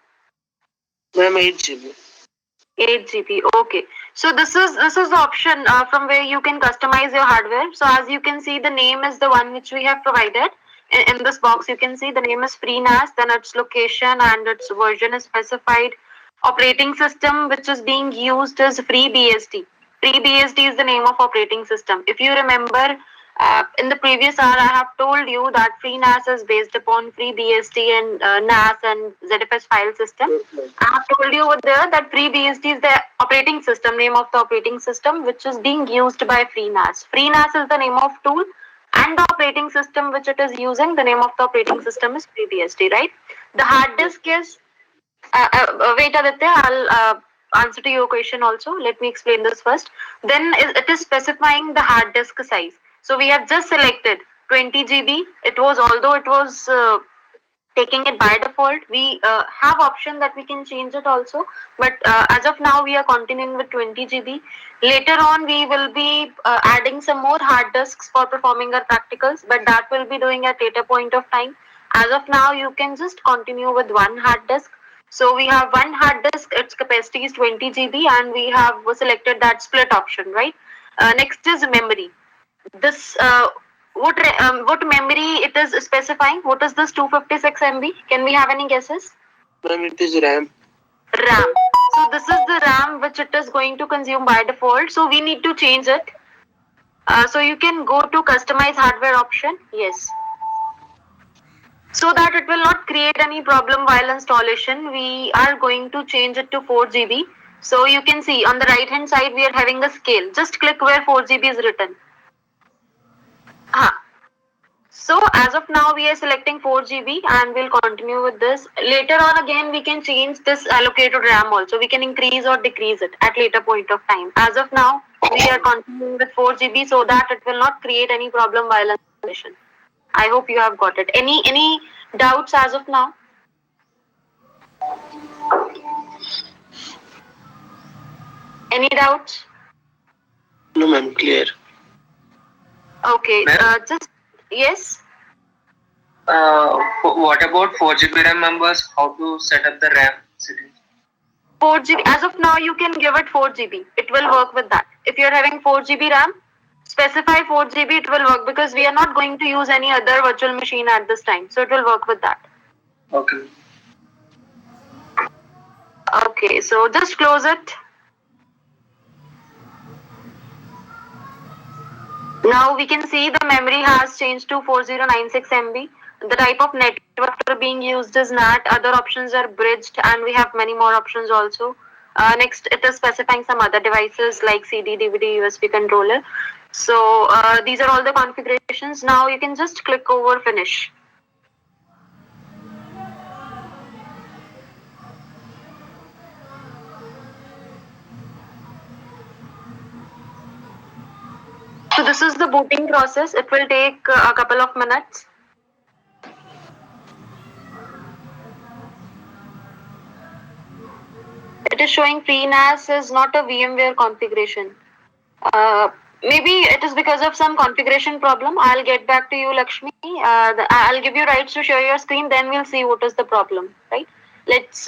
B: Ma'am, 8 GB.
A: 8 GB. Okay. So this is the option from where you can customize your hardware. So as you can see, the name is the one which we have provided. In this box, you can see the name is FreeNAS, then its location and its version is specified. Operating system which is being used is FreeBSD. FreeBSD is the name of operating system. If you remember, in the previous hour, I have told you that FreeNAS is based upon FreeBSD and NAS and ZFS file system.
B: Okay.
A: I have told you over there that FreeBSD is the operating system, name of the operating system, which is being used by FreeNAS. FreeNAS is the name of tool, and the operating system which it is using, the name of the operating system is FreeBSD, right? The hard disk is, wait Aditya, I'll answer to your question also. Let me explain this first. Then it is specifying the hard disk size. So we have just selected 20 GB. Although it was taking it by default, we have option that we can change it also, but as of now we are continuing with 20 GB. Later on we will be adding some more hard disks for performing our practicals, but that will be doing at later point of time. As of now you can just continue with one hard disk. So we have one hard disk, its capacity is 20 GB, and we have selected that split option, right? Next is memory. This what memory it is specifying? What is this 256 MB? Can we have any guesses?
B: Ma'am, it is RAM.
A: RAM. So this is the RAM which it is going to consume by default. So we need to change it. So you can go to customize hardware option. Yes. So that it will not create any problem while installation, we are going to change it to 4 GB. So you can see on the right hand side we are having a scale. Just click where 4 GB is written. So as of now we are selecting 4 GB and we'll continue with this. Later on again we can change this allocated RAM also. We can increase or decrease it at later point of time. As of now we are continuing with 4 GB so that it will not create any problem while installation. I hope you have got it. Any doubts as of now? Any doubts?
B: No, ma'am, clear.
A: Okay,
C: Ma'am?
A: just yes.
C: What about 4 GB RAM members? How to set up the RAM settings?
A: 4 GB. As of now, you can give it 4 GB. It will work with that. If you're having 4 GB RAM, specify 4 GB. It will work because we are not going to use any other virtual machine at this time. So it will work with that.
C: Okay.
A: Okay, so just close it. Now we can see the memory has changed to 4096 MB. The type of network being used is NAT. Other options are bridged, and we have many more options also. Next, it is specifying some other devices like CD, DVD, USB controller. So these are all the configurations. Now you can just click over finish. So this is the booting process. It will take a couple of minutes. It is showing FreeNAS is not a VMware configuration. Maybe it is because of some configuration problem. I'll get back to you, Lakshmi. I'll give you rights to share your screen. Then we'll see what is the problem. Right? Let's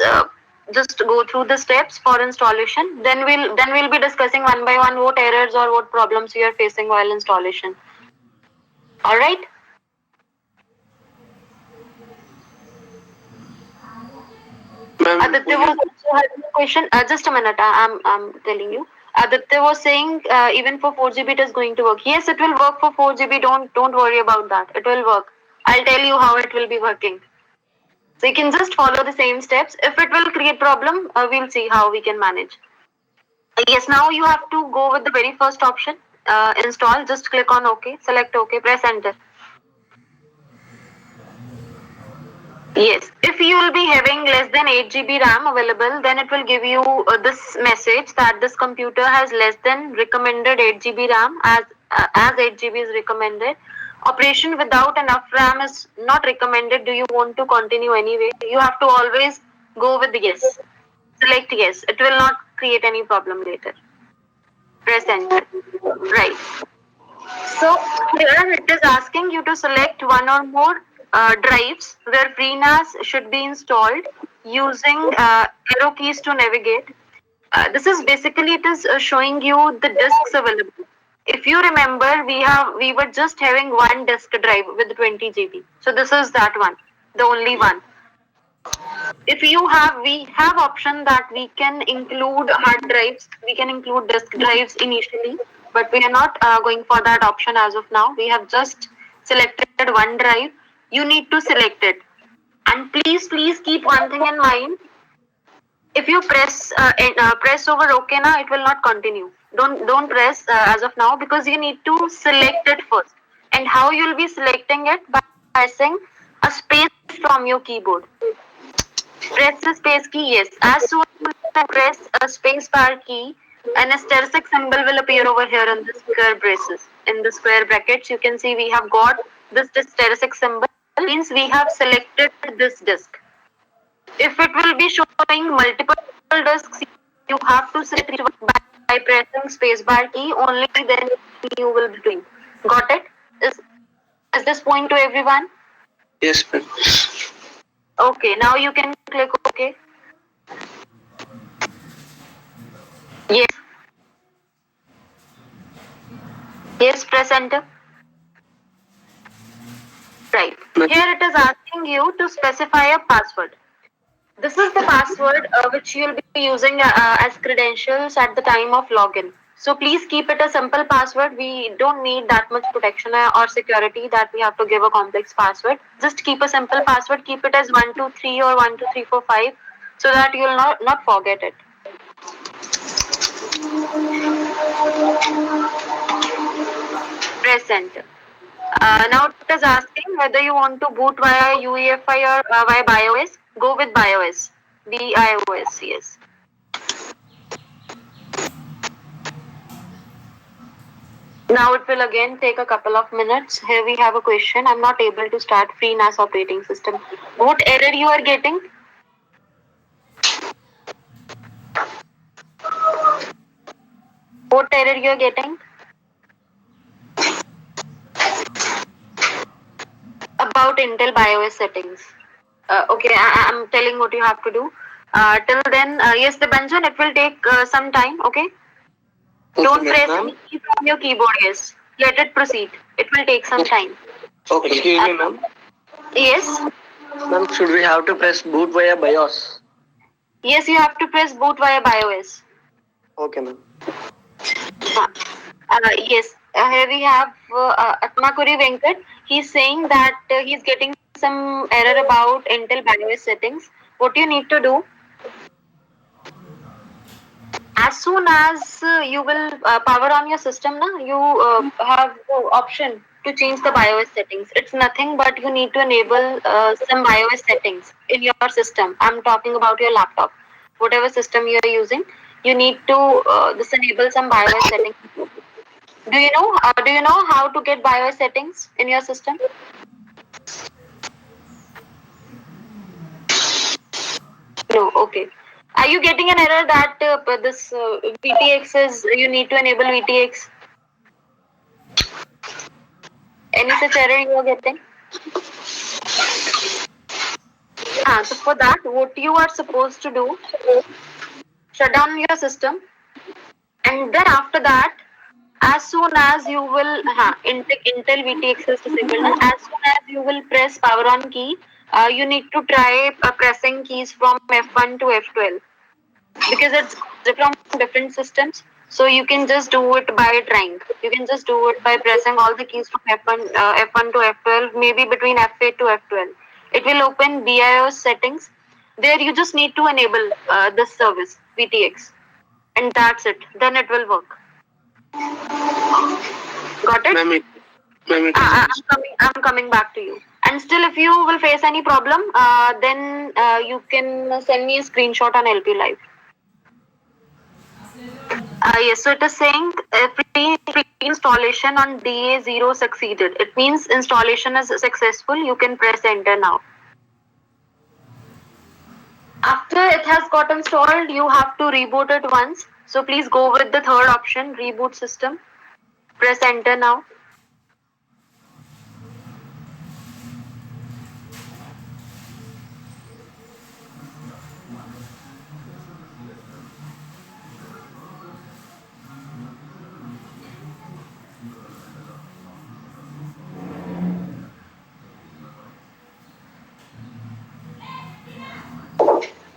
A: just go through the steps for installation. Then we'll be discussing one by one what errors or what problems you are facing while installation. All right.
B: Ma'am,
A: Aditya was also having a question. Just a minute. I'm telling you. Aditya was saying even for 4 GB it is going to work. Yes, it will work for 4 GB. Don't worry about that. It will work. I'll tell you how it will be working. So you can just follow the same steps. If it will create problem, we'll see how we can manage. Yes, now you have to go with the very first option. Install. Just click on OK. Select OK. Press enter. Yes, if you will be having less than 8 GB RAM available, then it will give you this message that this computer has less than recommended 8 GB RAM as 8 GB is recommended. Operation without enough RAM is not recommended. Do you want to continue anyway? You have to always go with yes. Select yes. It will not create any problem later. Press enter. Right. So here it is asking you to select one or more drives where FreeNAS should be installed using arrow keys to navigate. This is basically it is showing you the disks available. If you remember, we were just having one disk drive with 20 GB. So this is that one, the only one. If we have option that we can include hard drives, we can include disk drives initially, but we are not going for that option as of now. We have just selected one drive. You need to select it, and please keep one thing in mind. If you press press over OK now, it will not continue. Don't press as of now because you need to select it first. And how you'll be selecting it? By pressing a space from your keyboard. Press the space key, yes. As soon as I press a space bar key, an asterisk symbol will appear over here in the square braces. In the square brackets, you can see we have got this asterisk symbol. Means we have selected this disk. If it will be showing multiple disks, you have to select it by pressing space bar key. Only then you will be doing. Got it? Is this point to everyone?
B: yes, ma'am.
A: Okay, now you can click OK. Yes. Yes, press enter. Right. Here it is asking you to specify a password. This is the password which you'll be using as credentials at the time of login. So please keep it a simple password. We don't need that much protection or security that we have to give a complex password. Just keep a simple password. Keep it as 123 or 12345 so that you'll not forget it. Press enter. Now it is asking whether you want to boot via UEFI or via BIOS. Go with BIOS. BIOS, yes. Now it will again take a couple of minutes. Here we have a question. I'm not able to start FreeNAS operating system. What error you are getting? What error you are getting? About Intel BIOS settings. Okay, I'm telling what you have to do. Till then, yes, the Banjan, it will take some time, okay? Don't press any key from your keyboard, yes. Let it proceed. It will take some time.
B: Okay. Excuse me, ma'am.
A: Yes?
B: Ma'am, should we have to press boot via BIOS?
A: Yes, you have to press boot via BIOS.
B: Okay, ma'am.
A: Yes, here we have Atmakuri Venkat. He's saying that he's getting some error about Intel BIOS settings. What you need to do, as soon as you will power on your system, you have the option to change the BIOS settings. It's nothing but you need to enable some BIOS settings in your system. I'm talking about your laptop. Whatever system you are using, you need to disable some BIOS settings. Do you know how to get BIOS settings in your system? No, okay. Are you getting an error that this VTX is you need to enable VTX? Any such error you are getting? So for that, what you are supposed to do, shut down your system, and then after that, as soon as you will, Intel VTX is disabled, and as soon as you will press power on key, you need to try pressing keys from F1 to F12 because it's from different systems. So you can just do it by trying. You can just do it by pressing all the keys from F1 to F12, maybe between F8 to F12. It will open BIOS settings. There you just need to enable this service VTX, and that's it. Then it will work. Got it?
B: Ma'am,
A: I'm coming back to you. And still, if you will face any problem, then you can send me a screenshot on LP Live. Yes, so it is saying pre-installation on DA0 succeeded. It means installation is successful. You can press enter now. After it has got installed, you have to reboot it once. So please go with the third option, reboot system. Press enter now.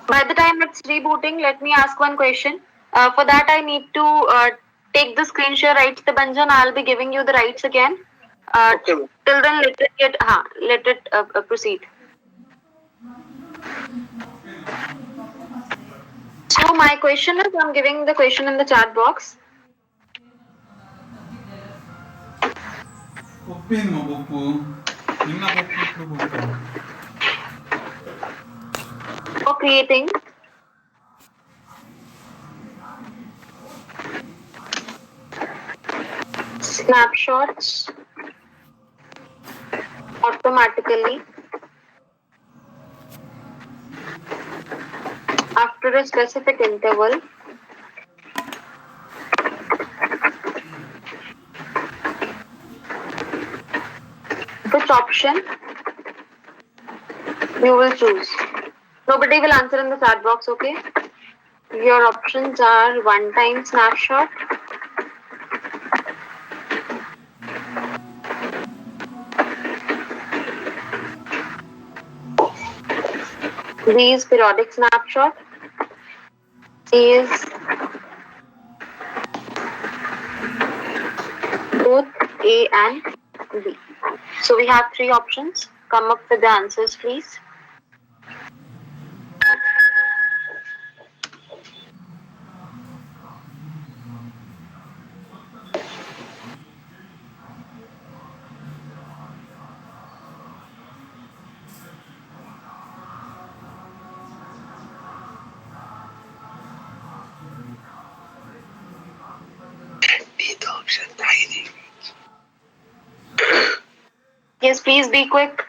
A: By the time it's rebooting, let me ask one question. For that, I need to take the screen share rights to Banjan. I'll be giving you the rights again.
B: okay, ma'am.
A: Till then, let it proceed. So my question is, I'm giving the question in the chat box.
D: 뽀삐 뭐 뽀뿌 인나 뽀뿌 뽀뿌
A: For creating snapshots automatically after a specific interval which option you will choose. Nobody will answer in the chat box, okay? Your options are one-time snapshot, B is periodic snapshot, C is A and B. So we have three options. Come up with the answers, please. Yes, please be quick.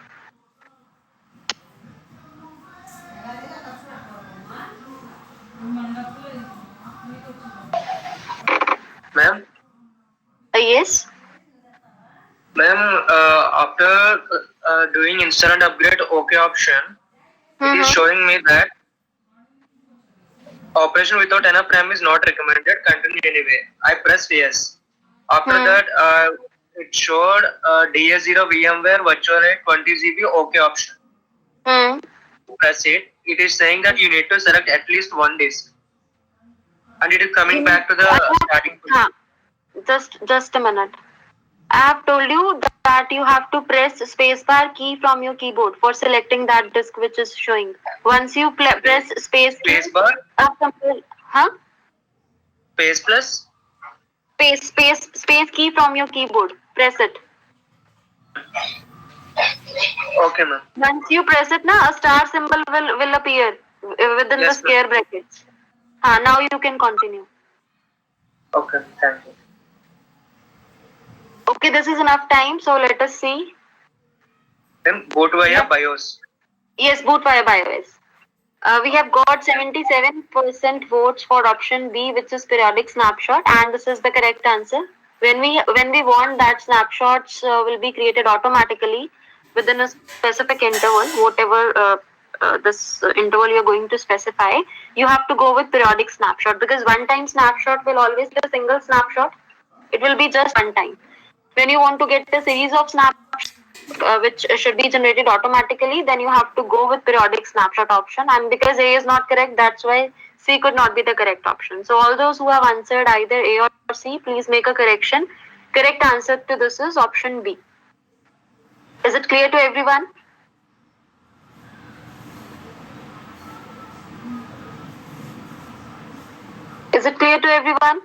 C: Ma'am,
A: Yes.
C: ma'am, after doing instant upgrade OK option, it is
A: Mhm.
C: showing me that operation without enough RAM is not recommended. Continue anyway. I pressed yes. After that, it showed DS0 VMware virtual 20 GB OK option.
A: Hmm.
C: Press it. It is saying that you need to select at least one disk, and it is coming back to the starting point.
A: Huh. Just a minute. I have told you that you have to press spacebar key from your keyboard for selecting that disk which is showing. Once you press space key,
C: Spacebar,
A: huh?
C: space plus.
A: Space key from your keyboard. Press it.
C: Okay, ma'am.
A: Once you press it, na, a star symbol will appear within the
C: Yes, ma'am.
A: square brackets. Now you can continue.
C: Okay, thank you.
A: Okay, this is enough time. So let us see.
C: Then boot via BIOS.
A: Yes, boot via BIOS. We have got 77% votes for option B, which is periodic snapshot, and this is the correct answer. When we want that snapshots will be created automatically within a specific interval, whatever this interval you're going to specify, you have to go with periodic snapshot, because one-time snapshot will always be a single snapshot. It will be just one time. When you want to get a series of snapshots which should be generated automatically, then you have to go with periodic snapshot option. And because A is not correct, that's why C could not be the correct option. So all those who have answered either A or C, please make a correction. Correct answer to this is option B. Is it clear to everyone? Is it clear to everyone?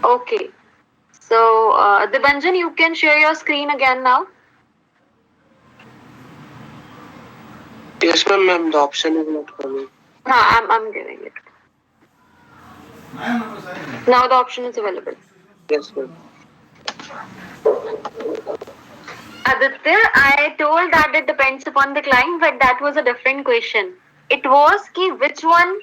A: Okay. So, Dibanjan, you can share your screen again now.
B: Yes, ma'am. The option is not coming.
A: I'm giving it. Now the option is available.
B: Yes, ma'am.
A: Aditya, I told that it depends upon the client, but that was a different question. It was ki which one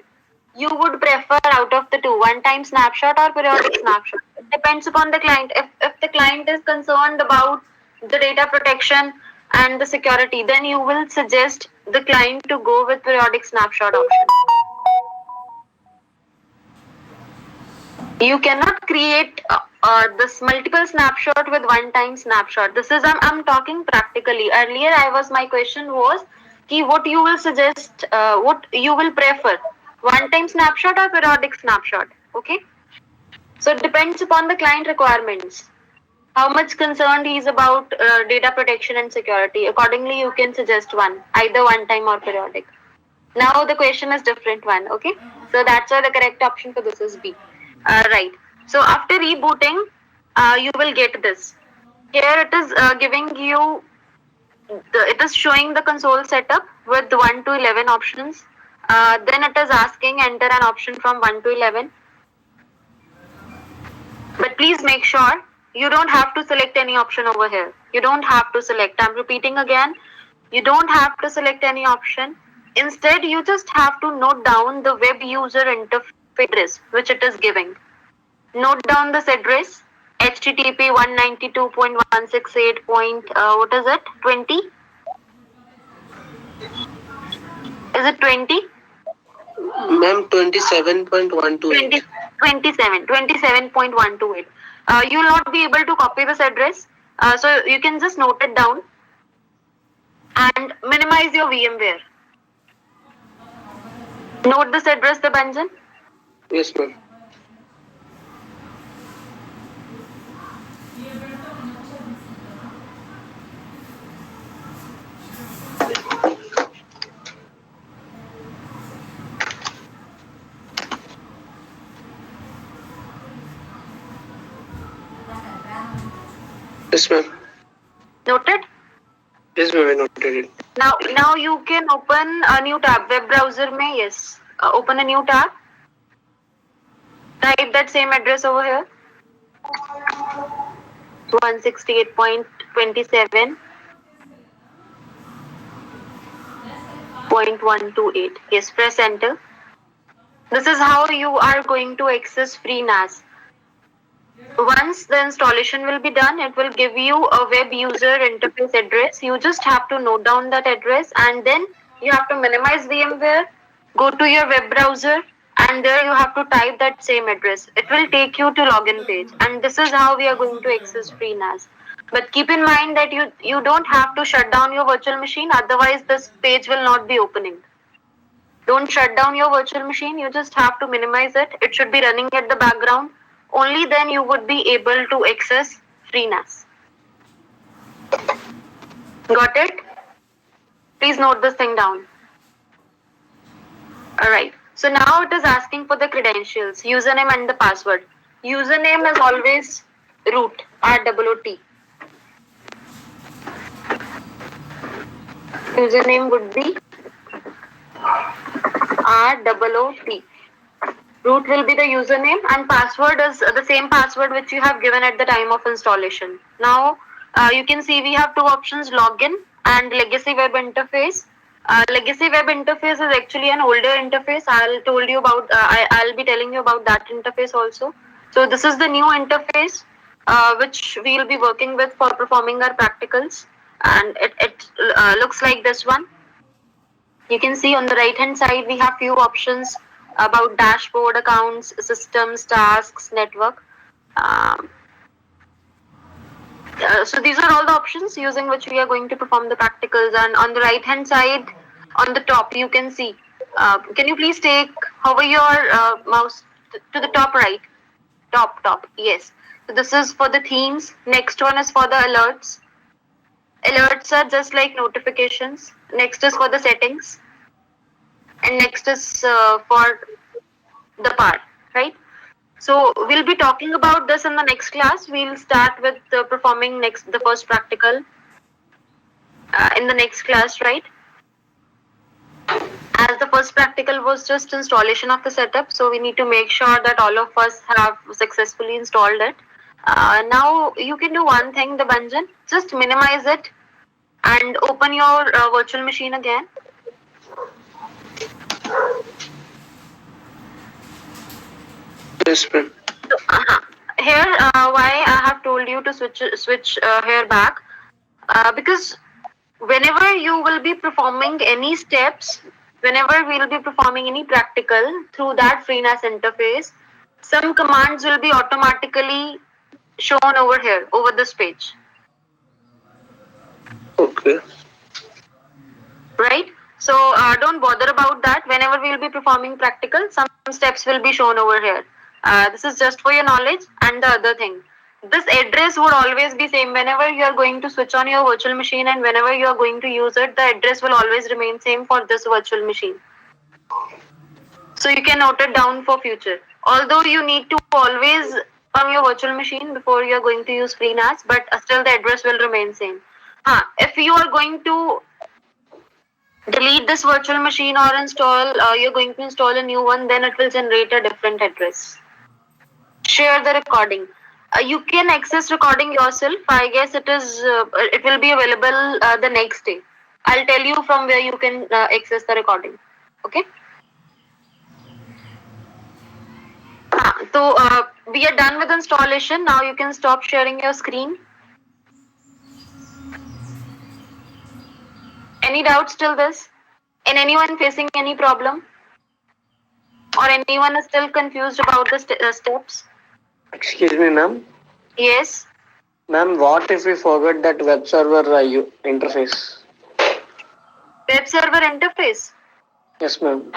A: you would prefer out of the two, one-time snapshot or periodic snapshot. It depends upon the client. If the client is concerned about the data protection and the security, then you will suggest the client to go with periodic snapshot option. You cannot create this multiple snapshot with one-time snapshot. This is I'm talking practically. Earlier, my question was, ki what you will suggest, what you will prefer, one-time snapshot or periodic snapshot. Okay. So it depends upon the client requirements. How much concerned he is about data protection and security. Accordingly, you can suggest one, either one-time or periodic. Now the question is different one. Okay. So that's why the correct option for this is B. Right. So after rebooting, you will get this. Here it is giving you, it is showing the console setup with 1 to 11 options. Then it is asking enter an option from 1 to 11. But please make sure you don't have to select any option over here. You don't have to select. I'm repeating again. You don't have to select any option. Instead, you just have to note down the web user interface address which it is giving. Note down this address, http 192.168. What is it? 20? Is it 20?
B: Ma'am, 27.128.
A: 27.128. You will not be able to copy this address. So you can just note it down and minimize your VMware. Note this address, Dibanjan.
B: Yes, ma'am. Yes, ma'am.
A: Noted?
B: Yes, ma'am. I noted it.
A: Now you can open a new tab. Web browser mein, yes. Open a new tab. Type that same address over here. 168.27.128. Yes, press enter. This is how you are going to access FreeNAS. Once the installation will be done, it will give you a web user interface address. You just have to note down that address and then you have to minimize VMware, go to your web browser, and there you have to type that same address. It will take you to login page, and this is how we are going to access FreeNAS. But keep in mind that you don't have to shut down your virtual machine, otherwise this page will not be opening. Don't shut down your virtual machine, you just have to minimize it. It should be running at the background. Only then you would be able to access FreeNAS. Got it? Please note this thing down. Alright, so now it is asking for the credentials, username and the password. Username is always root, ROOT. Username would be ROOT. Root will be the username and password is the same password which you have given at the time of installation. Now you can see we have two options, login and legacy web interface. Legacy web interface is actually an older interface. I'll be telling you about that interface also. So this is the new interface which we'll be working with for performing our practicals, and it looks like this one. You can see on the right hand side we have few options about dashboard, accounts, systems, tasks, network. So these are all the options using which we are going to perform the practicals. And on the right hand side, on the top, you can see. Can you please hover your mouse to the top right? Top. Yes. So this is for the themes. Next one is for the alerts. Alerts are just like notifications. Next is for the settings. And next is for the part, right? So we'll be talking about this in the next class. We'll start with performing the first practical in the next class, right? As the first practical was just installation of the setup, so we need to make sure that all of us have successfully installed it. Now you can do one thing, the Banjan, just minimize it and open your virtual machine again.
B: Yes, ma'am.
A: So, here, why I have told you to switch here back, because whenever you will be performing any steps, whenever we will be performing any practical through that FreeNAS interface, some commands will be automatically shown over here, over this page.
B: Okay.
A: Right? So don't bother about that. Whenever we will be performing practical, some steps will be shown over here. This is just for your knowledge. And the other thing, this address would always be same whenever you are going to switch on your virtual machine, and whenever you are going to use it, the address will always remain same for this virtual machine. So you can note it down for future. Although you need to always on your virtual machine before you are going to use FreeNAS, but still the address will remain same. If you are going to delete this virtual machine or you're going to install a new one, then it will generate a different address. Share the recording. You can access recording yourself. I guess it will be available the next day. I'll tell you from where you can access the recording. Okay. So we are done with installation. Now you can stop sharing your screen. Any doubts till this? And anyone facing any problem? Or anyone is still confused about the steps?
B: Excuse me, ma'am.
A: Yes.
B: Ma'am, what if we forget that web server interface?
A: Web server interface.
B: Yes, ma'am.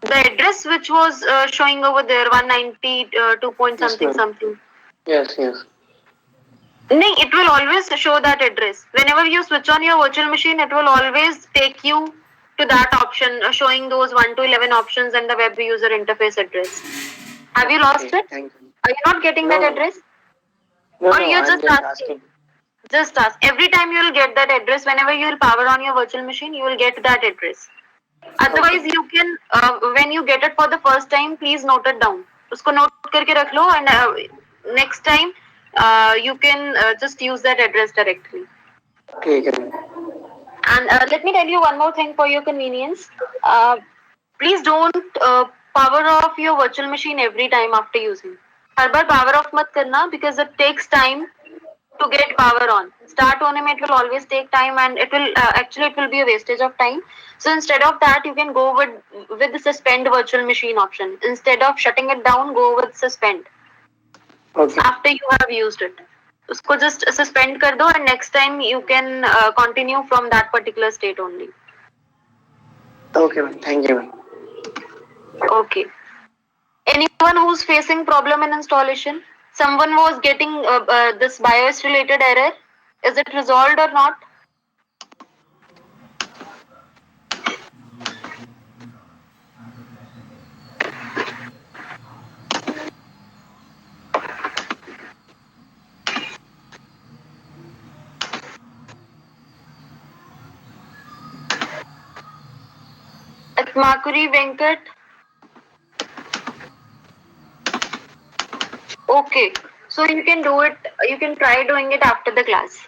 A: The address which was showing over there, 192 point something
B: ma'am.
A: something.
B: Yes.
A: No, it will always show that address. Whenever you switch on your virtual machine, it will always take you to that option, showing those 1 to 11 options and the web user interface address. Have you lost it?
B: Thank you.
A: Are you not getting that address?
B: No,
A: Or you're
B: I'm
A: just asking? Just ask. Every time you will get that address. Whenever you will power on your virtual machine, you will get that address. Otherwise, you can when you get it for the first time, please note it down. उसको note करके रख लो and next time you can just use that address directly.
B: ठीक है.
A: And let me tell you one more thing for your convenience. Please don't power off your virtual machine every time after using. Her bar power off मत करना because it takes time to get power on. Start होने में it will always take time and it will actually it will be a wastage of time. So instead of that, you can go with the suspend virtual machine option. Instead of shutting it down, go with suspend
B: Okay.
A: after you have used it. उसको just suspend कर दो and next time you can continue from that particular state only.
B: Okay, ma'am. Thank you, ma'am.
A: Okay. Anyone who's facing problem in installation? Someone was getting this BIOS related error. Is it resolved or not? At Makuri Venkat. Okay, so you can do it. You can try doing it after the class.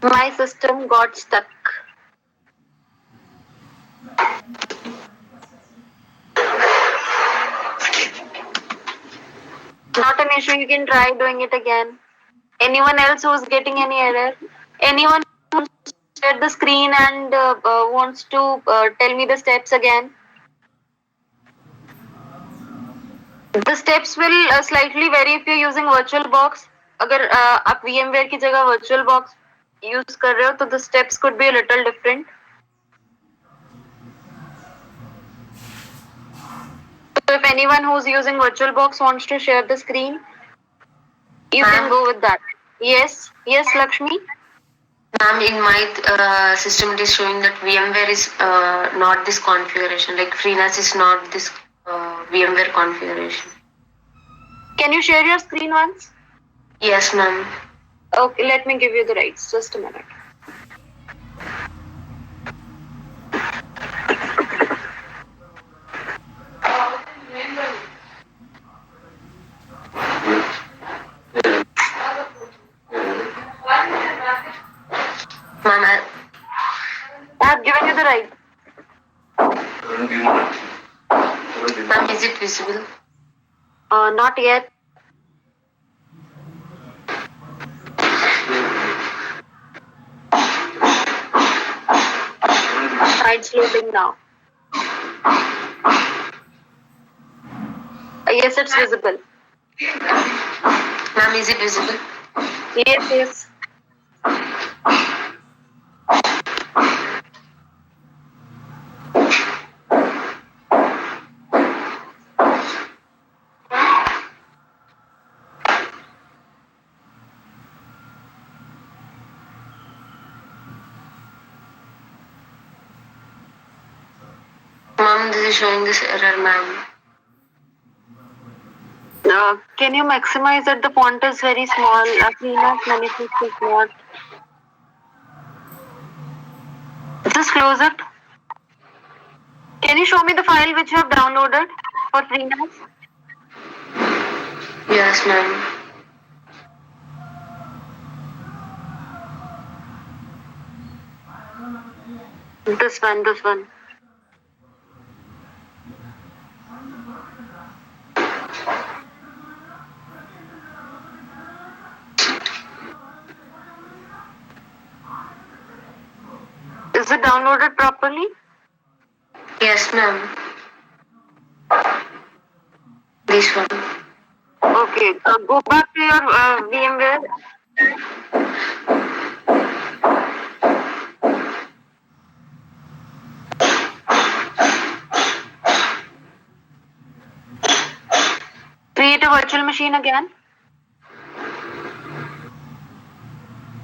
A: My system got stuck. Not an issue. You can try doing it again. Anyone else who's getting any error? Anyone who shared the screen and wants to tell me the steps again? The steps will slightly vary if you're using VirtualBox. अगर आप VMware की जगह VirtualBox use कर रहे हो तो the steps could be a little different. So if anyone who's using VirtualBox wants to share the screen, you can go with that. Yes, yes, Lakshmi.
E: Ma'am, in my system it is showing that VMware is not this configuration, like FreeNAS is not this VMware configuration.
A: Can you share your screen once?
E: Yes, ma'am.
A: Okay, let me give you the rights. Just a minute.
E: Ma'am,
A: I have given you the right.
E: ma'am, is it visible?
A: Not yet. It's loading now. Yes, it's visible.
E: Ma'am, is it visible?
A: Yes, yes.
E: Ma'am, this is showing this error, ma'am.
A: Can you maximize that the font is very small? FreeNAS manifest is not. Just close it. Can you show me the file which you have downloaded for FreeNAS?
E: Yes, ma'am.
A: This one. Is it downloaded properly?
E: Yes, ma'am. This one.
A: Okay, go back to your VMware. Create a virtual machine again.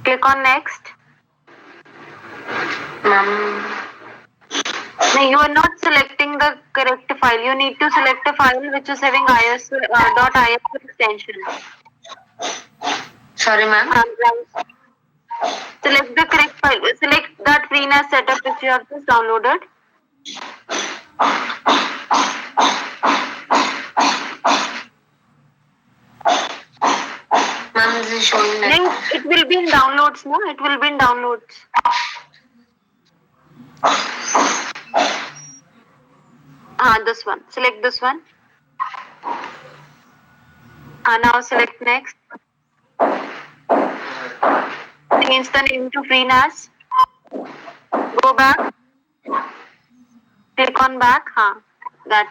A: Click on next.
E: Ma'am,
A: No, you are not selecting the correct file. You need to select a file which is having .is extension.
E: Sorry, ma'am.
A: Right. Select the correct file. Select that FreeNAS setup which you have just downloaded.
E: Ma'am, this is showing like
A: Link, it will be in downloads, no? It will be in downloads. This one. Select this one. Now select next. Change the name to FreeNAS. Go back. Click on back. That.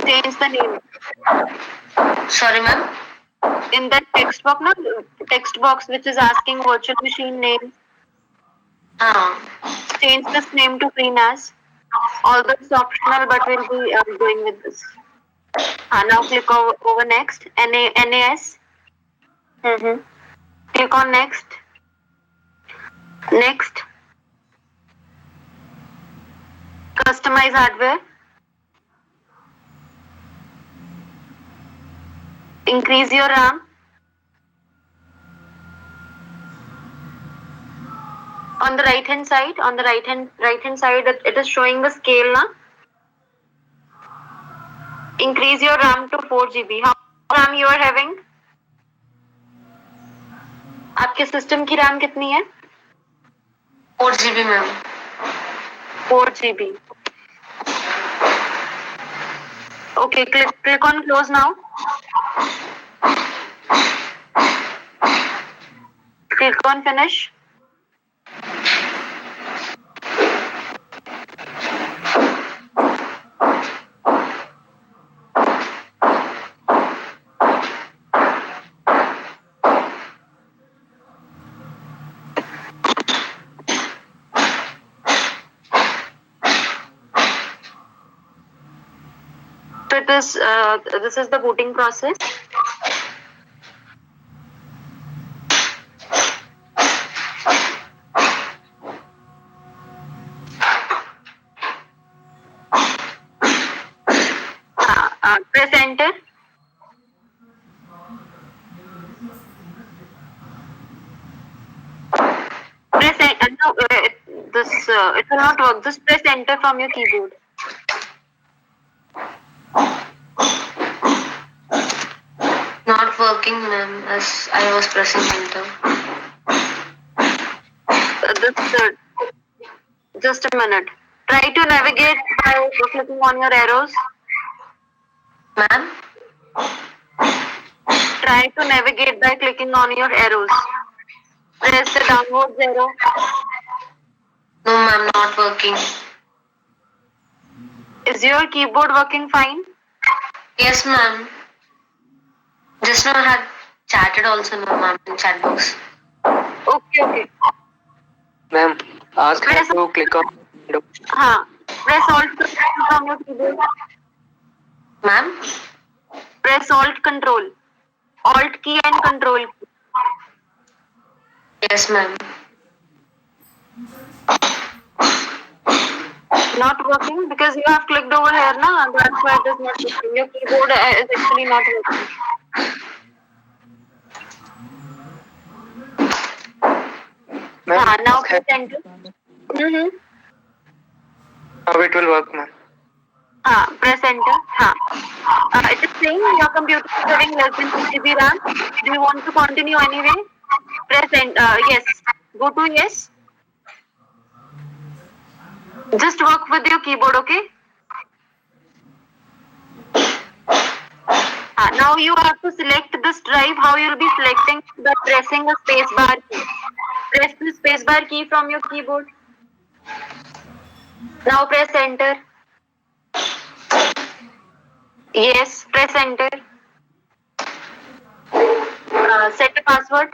A: Change the name.
E: Sorry, ma'am.
A: In that text box, no, text box which is asking virtual machine name, change this name to FreeNAS. Although it's optional, but we'll be going with this. Now click over next. NAS. Click on next. Next. Customize hardware. Increase your RAM. On the right hand side, it is showing the scale now. Increase your RAM to 4 GB. How much RAM you are having? आपके system की RAM कितनी है?
E: 4 GB, ma'am.
A: 4 GB. Okay, click on close now. Click on finish. So this is the booting process. Press enter. Press enter. No, it will not work. Just press enter from your keyboard.
E: Not working, ma'am, as I was pressing enter.
A: Just a minute. Try to navigate by clicking on your arrows.
E: Ma'am?
A: Try to navigate by clicking on your arrows. Press the downwards arrow.
E: No, ma'am, not working.
A: Is your keyboard working fine?
E: Yes, ma'am. Just now I had chatted also, no, ma'am, in chat box.
A: Okay.
B: Ma'am, ask her to click on window.
A: Press Alt Control from your keyboard.
E: Ma'am?
A: Press Alt Control. Alt key and Control key.
E: Yes, ma'am.
A: Not working because you have clicked over here, na? That's why it is not working. Your keyboard is actually not working.
B: Ma'am,
A: Now press enter.
B: Now it will work, ma'am.
A: Press enter. It is saying your computer is having less than 2 GB RAM. Do you want to continue anyway? Press enter. Yes. Go to yes. Just work with your keyboard, okay? Now you have to select this drive. How you will be selecting by pressing the space bar key. Press the space bar key from your keyboard. Now press enter. Yes, press enter. Set a password.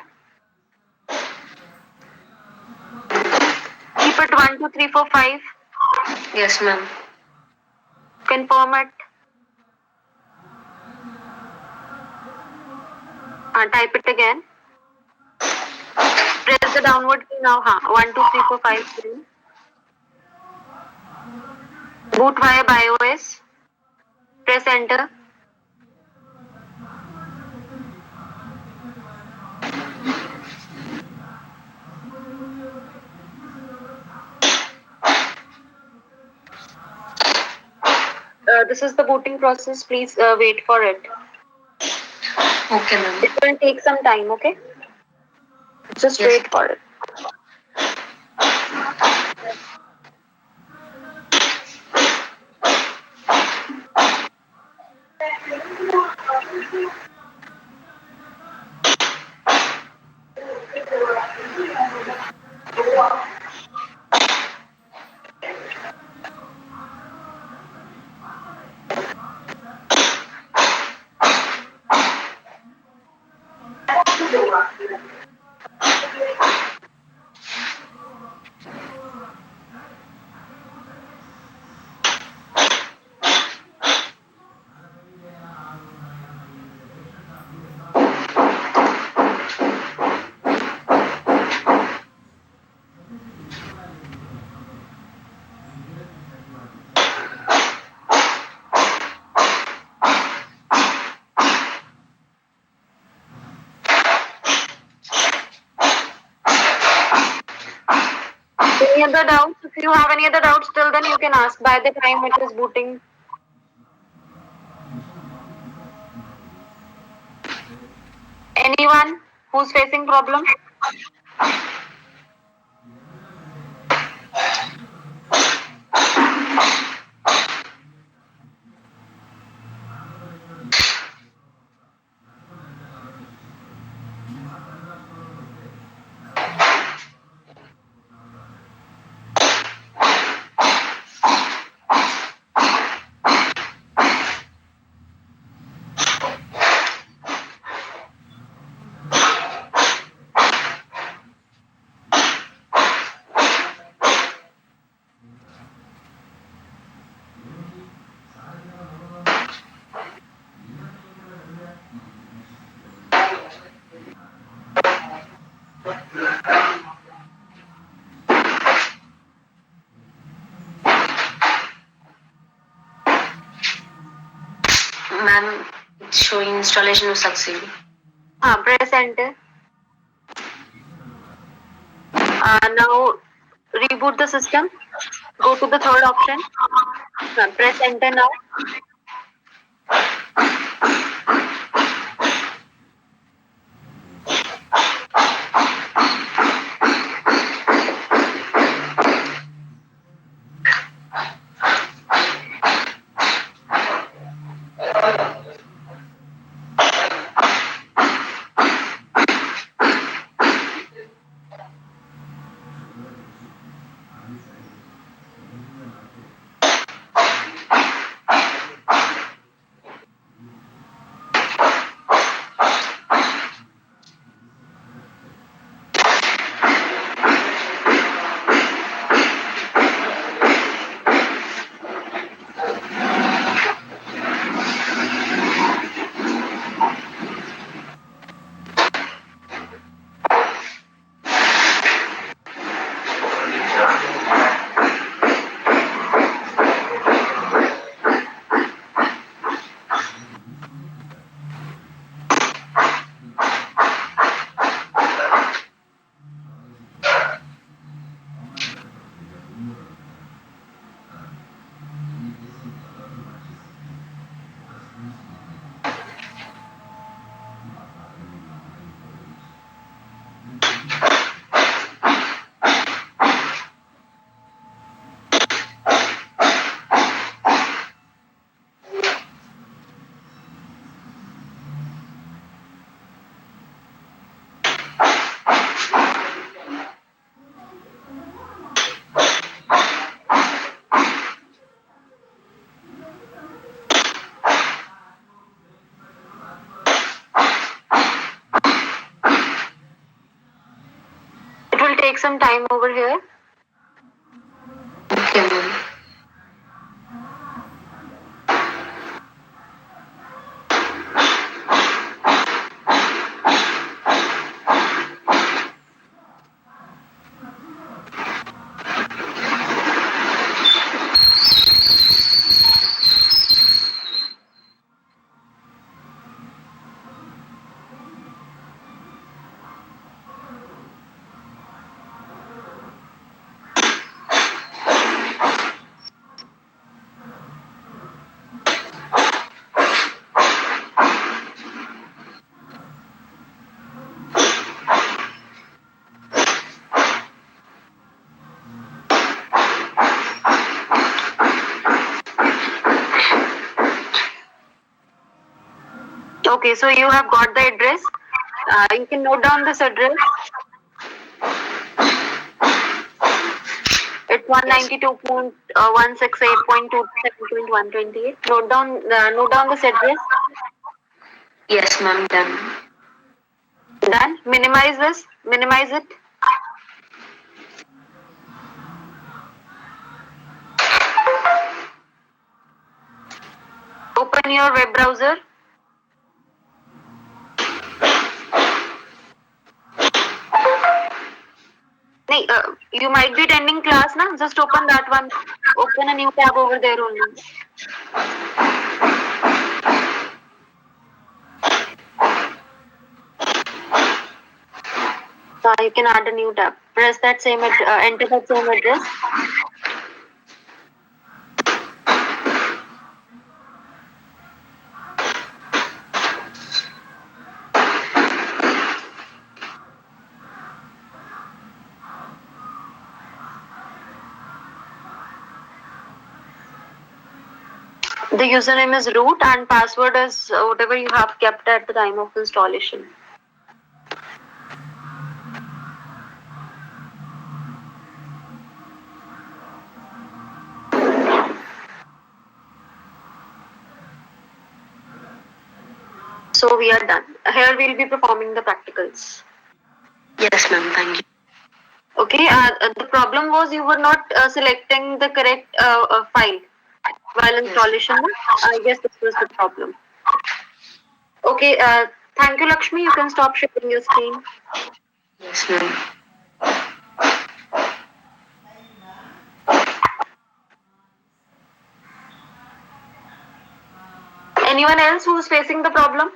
A: Keep it 1, 2, 3, 4, 5.
E: Yes, ma'am.
A: Confirm it. Type it again. Press the downward key now. 1, 2, 3, 4, 5, 3. Boot via BIOS. Press enter. this is the booting process. Please wait for it.
E: Okay, ma'am.
A: It will take some time, okay? Just
E: Yes.
A: wait for it. Any other doubts? If you have any other doubts till then, you can ask by the time it is booting. Anyone who's facing problem?
E: Ma'am, it's showing installation was succeed.
A: Press enter. Now reboot the system. Go to the third option. Press enter now. It will take some time over here.
E: Okay, ma'am.
A: Okay, so you have got the address. You can note down this address. It's 192.168.2.128. Note down this address.
E: Yes, ma'am. Done.
A: Done. Minimize this. Minimize it. Open your web browser. You might be attending class now. Just open that one. Open a new tab over there only. You can add a new tab. Press that same enter that same address. The username is root and password is whatever you have kept at the time of installation. So we are done. Here we'll be performing the practicals.
E: Yes, ma'am. Thank you.
A: Okay, the problem was you were not selecting the correct file while installation. I guess this was the problem. Okay, thank you, Lakshmi. You can stop sharing your screen.
E: Yes, ma'am.
A: Anyone else who's facing the problem?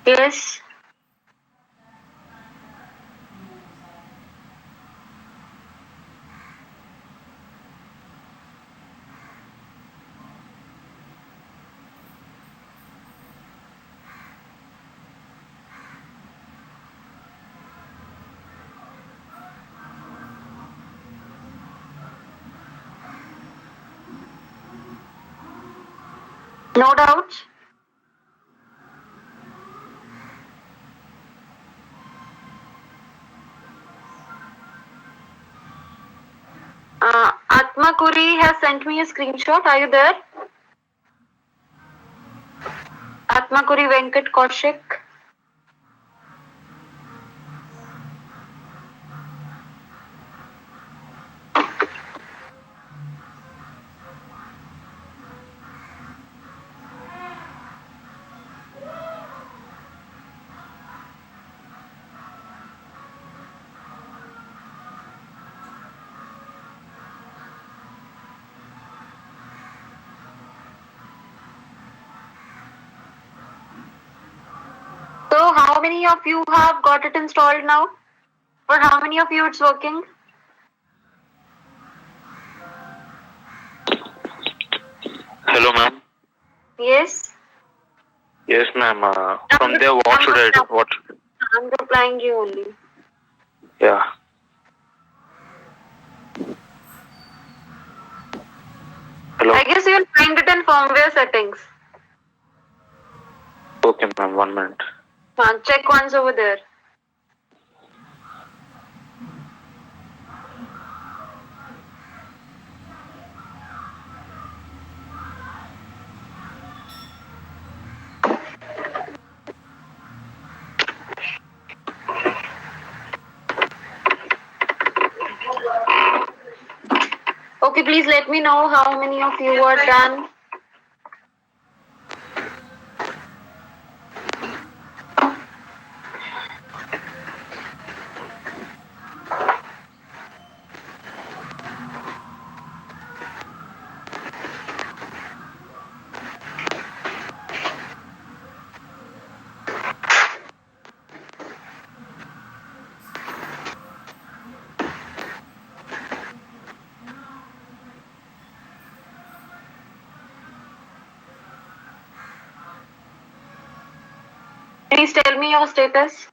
A: Yes. No doubt. Atma Kuri has sent me a screenshot. Are you there? Atma Kuri Venkat Kaushik. So how many of you have got it installed now? For how many of you it's working?
F: Hello, ma'am.
A: Yes.
F: Yes, ma'am. From there, what should I do? What?
A: I'm replying you only.
F: Yeah. Hello.
A: I guess you'll find it in firmware settings.
F: Okay, ma'am. 1 minute.
A: Check once over there. Okay, please let me know how many of you are done. Please tell me your status.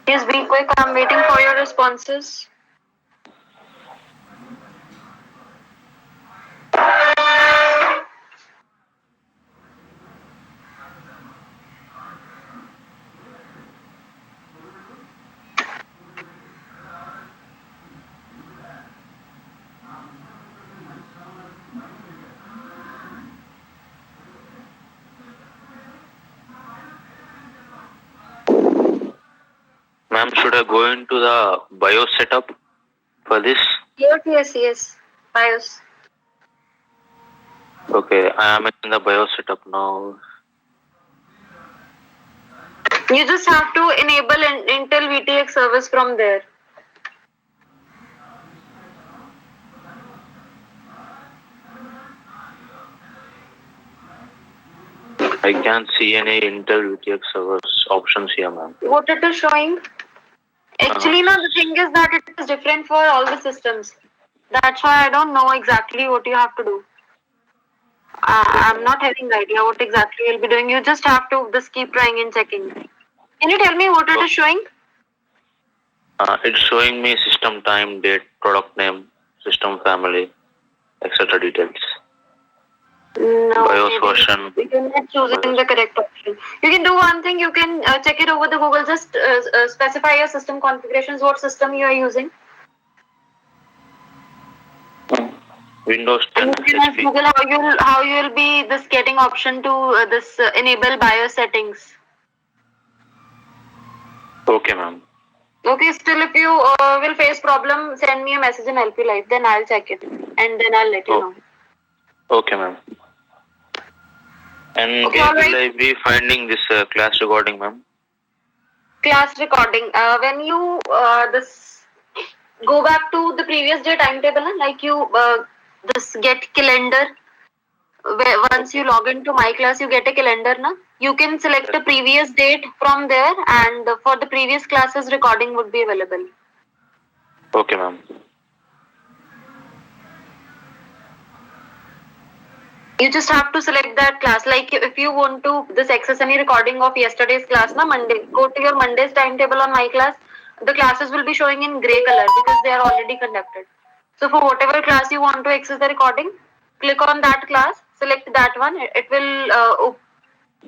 A: Please be quick. I'm waiting for your responses.
F: Ma'am, should I go into the BIOS setup for this?
A: Yes. BIOS.
F: Okay, I am in the BIOS setup now.
A: You just have to enable Intel VTX service from there.
F: I can't see any Intel VTX servers options here, ma'am.
A: What it is showing? Actually, no, the thing is that it is different for all the systems. That's why I don't know exactly what you have to do. I'm not having idea what exactly you'll be doing. You just have to just keep trying and checking. Can you tell me what it is showing?
F: It's showing me system time, date, product name, system family, etc. details.
A: No,
F: BIOS
A: maybe
F: version.
A: you're not choosing the correct option. You can do one thing. You can check it over the Google. Just specify your system configurations. What system you are using.
F: Windows 10
A: And you can ask
F: HP.
A: Google how you'll be this getting option to this enable BIOS settings.
F: Okay, ma'am.
A: Okay, still if you will face problem, send me a message in LP Live. Then I'll check it and then I'll let you know.
F: Okay, ma'am. And
A: Okay,
F: where
A: alright.
F: will I be finding this class recording, ma'am?
A: Class recording. When you this go back to the previous day timetable, like you this get calendar. Where once you log into my class, you get a calendar. Na? You can select the previous date from there, and for the previous classes, recording would be available.
F: Okay, ma'am.
A: You just have to select that class. Like if you want to this access any recording of yesterday's class, na Monday, go to your Monday's timetable on my class. The classes will be showing in grey color because they are already conducted. So for whatever class you want to access the recording, click on that class, select that one. It will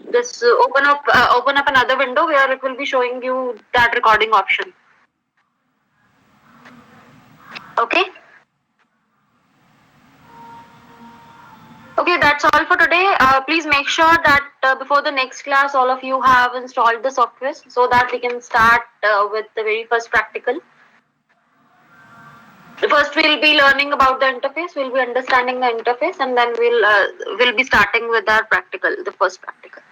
A: open up another window where it will be showing you that recording option. Okay. Okay, that's all for today. Please make sure that before the next class, all of you have installed the software so that we can start with the very first practical. First, we'll be learning about the interface. We'll be understanding the interface, and then we'll be starting with our practical, the first practical.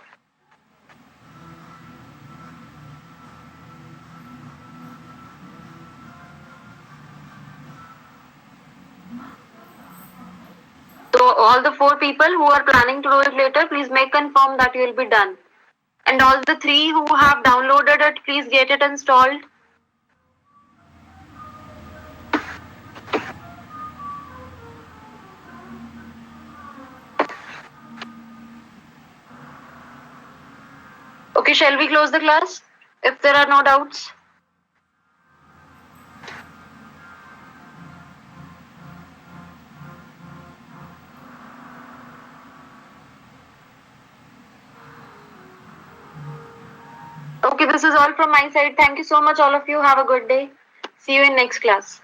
A: So all the 4 people who are planning to do it later, please make confirm that you will be done. And all the 3 who have downloaded it, please get it installed. Okay, shall we close the class if there are no doubts? Okay, this is all from my side. Thank you so much, all of you. Have a good day. See you in next class.